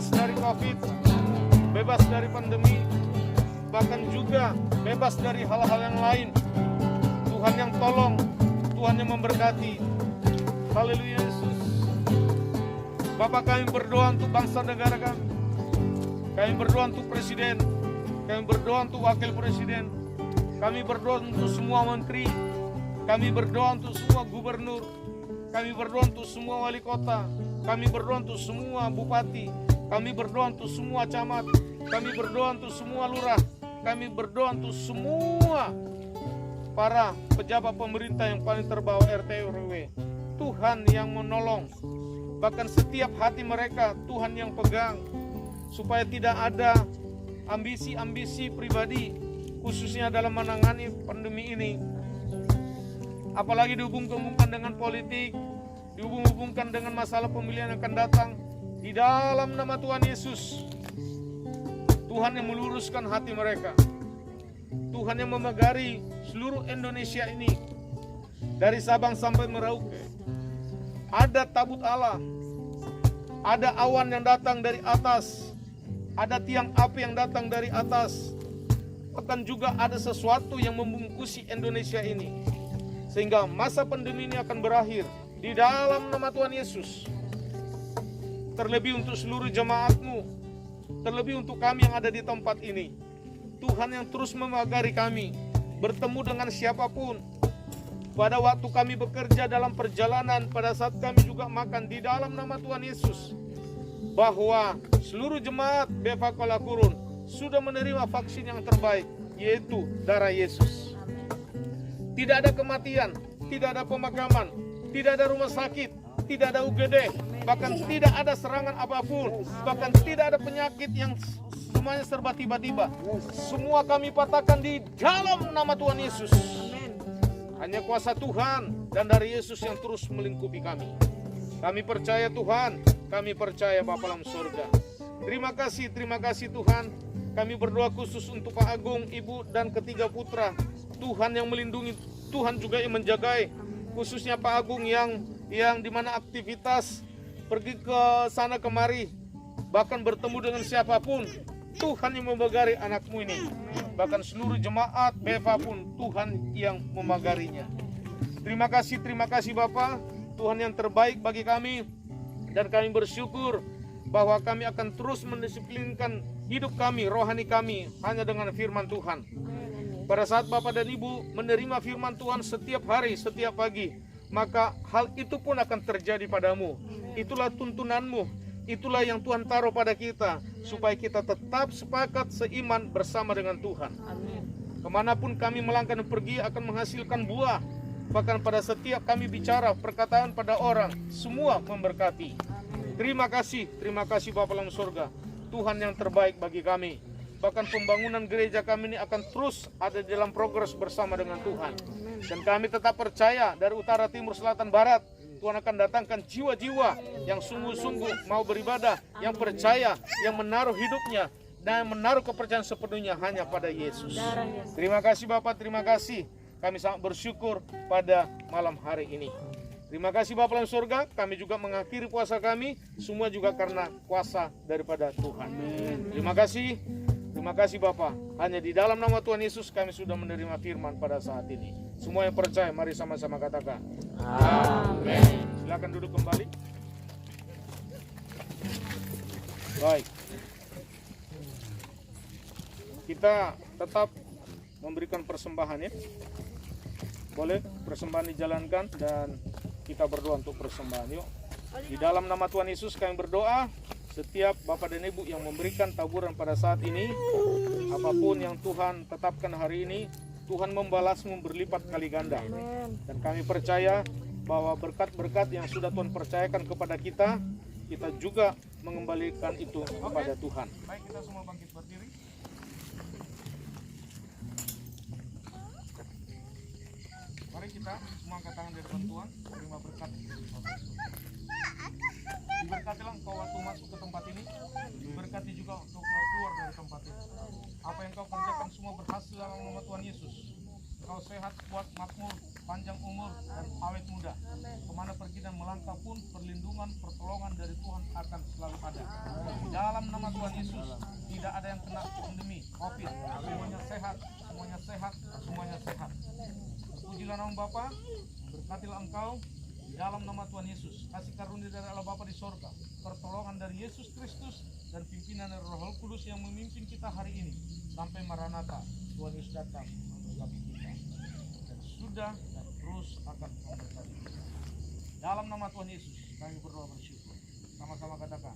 bebas dari COVID, bebas dari pandemi, bahkan juga bebas dari hal-hal yang lain. Tuhan yang tolong, Tuhan yang memberkati. Haleluya Yesus. Bapak, kami berdoa untuk bangsa negara kami. Kami berdoa untuk presiden. Kami berdoa untuk wakil presiden. Kami berdoa untuk semua menteri. Kami berdoa untuk semua gubernur. Kami berdoa untuk semua wali kota. Kami berdoa untuk semua bupati. Kami berdoa untuk semua camat. Kami berdoa untuk semua lurah. Kami berdoa untuk semua para pejabat pemerintah yang paling terbawah, RT RW. Tuhan yang menolong. Bahkan setiap hati mereka Tuhan yang pegang, supaya tidak ada ambisi-ambisi pribadi, khususnya dalam menangani pandemi ini. Apalagi dihubung-hubungkan dengan politik, dihubung-hubungkan dengan masalah pemilihan yang akan datang. Di dalam nama Tuhan Yesus, Tuhan yang meluruskan hati mereka. Tuhan yang memegari seluruh Indonesia ini, dari Sabang sampai Merauke. Ada tabut Allah, ada awan yang datang dari atas, ada tiang api yang datang dari atas. Bahkan juga ada sesuatu yang membungkusi Indonesia ini, sehingga masa pandemi ini akan berakhir di dalam nama Tuhan Yesus. Terlebih untuk seluruh jemaatmu, terlebih untuk kami yang ada di tempat ini, Tuhan yang terus memagari kami bertemu dengan siapapun. Pada waktu kami bekerja dalam perjalanan, pada saat kami juga makan, di dalam nama Tuhan Yesus, bahwa seluruh jemaat BFA Kuala Kurun sudah menerima vaksin yang terbaik, yaitu darah Yesus. Tidak ada kematian, tidak ada pemakaman, tidak ada rumah sakit, tidak ada UGD, bahkan tidak ada serangan apapun, bahkan tidak ada penyakit yang semuanya serba tiba-tiba. Semua kami patahkan di dalam nama Tuhan Yesus. Hanya kuasa Tuhan dan dari Yesus yang terus melingkupi kami. Kami percaya Tuhan, kami percaya Bapa dalam surga. Terima kasih Tuhan. Kami berdoa khusus untuk Pak Agung, Ibu dan ketiga putra. Tuhan yang melindungi, Tuhan juga yang menjagai. Khususnya Pak Agung yang dimana aktivitas pergi ke sana kemari, bahkan bertemu dengan siapapun. Tuhan yang memagari anakmu ini. Bahkan seluruh jemaat BFA pun Tuhan yang memagarinya. Terima kasih Bapa. Tuhan yang terbaik bagi kami. Dan kami bersyukur bahwa kami akan terus mendisiplinkan hidup kami, rohani kami, hanya dengan firman Tuhan. Pada saat Bapak dan Ibu menerima firman Tuhan setiap hari, setiap pagi, maka hal itu pun akan terjadi padamu. Itulah tuntunanmu. Itulah yang Tuhan taruh pada kita, supaya kita tetap sepakat seiman bersama dengan Tuhan. Kemanapun kami melangkah dan pergi akan menghasilkan buah. Bahkan pada setiap kami bicara perkataan pada orang, semua memberkati. Terima kasih Bapa dalam surga. Tuhan yang terbaik bagi kami. Bahkan pembangunan gereja kami ini akan terus ada dalam progres bersama dengan Tuhan. Dan kami tetap percaya dari utara, timur, selatan, barat, Tuhan akan datangkan jiwa-jiwa yang sungguh-sungguh mau beribadah, yang percaya, yang menaruh hidupnya dan menaruh kepercayaan sepenuhnya hanya pada Yesus. Terima kasih Bapak, terima kasih. Kami sangat bersyukur pada malam hari ini. Terima kasih Bapak dalam surga. Kami juga mengakhiri puasa kami, semua juga karena kuasa daripada Tuhan. Terima kasih Bapak. Hanya di dalam nama Tuhan Yesus kami sudah menerima firman pada saat ini. Semua yang percaya, mari sama-sama katakan amin. Silakan duduk kembali. Baik. Kita tetap memberikan persembahan ya. Boleh persembahan dijalankan dan kita berdoa untuk persembahan. Yuk. Di dalam nama Tuhan Yesus kami berdoa. Setiap Bapak dan Ibu yang memberikan taburan pada saat ini, apapun yang Tuhan tetapkan hari ini, Tuhan membalasmu berlipat kali ganda. Dan kami percaya bahwa berkat-berkat yang sudah Tuhan percayakan kepada kita, kita juga mengembalikan itu kepada Tuhan. Baik, kita semua bangkit berdiri. Mari kita semua angkat tangan di depan Tuhan, terima berkat dari Bapak. Diberkatilah engkau waktu masuk ke tempat ini, diberkati juga untuk kau keluar dari tempat ini. Apa yang kau kerjakan semua berhasil dalam nama Tuhan Yesus. Engkau sehat, kuat, makmur, panjang umur dan awet muda. Kemana pergi dan melangkah pun perlindungan, pertolongan dari Tuhan akan selalu ada. Di dalam nama Tuhan Yesus tidak ada yang kena pandemi COVID. Semuanya sehat, semuanya sehat, semuanya sehat. Terpujilah nama Bapa, berkatilah engkau di dalam nama Tuhan Yesus. Kasih karunia dari Allah Bapa di sorga, pertolongan dari Yesus Kristus, dan pimpinan dari Roh Kudus yang memimpin kita hari ini sampai Maranatha. Tuhan Yesus datang memberkati kita dan sudah dan terus akan memberkati kita. Dalam nama Tuhan Yesus kami berdoa bersyukur. Sama-sama katakan.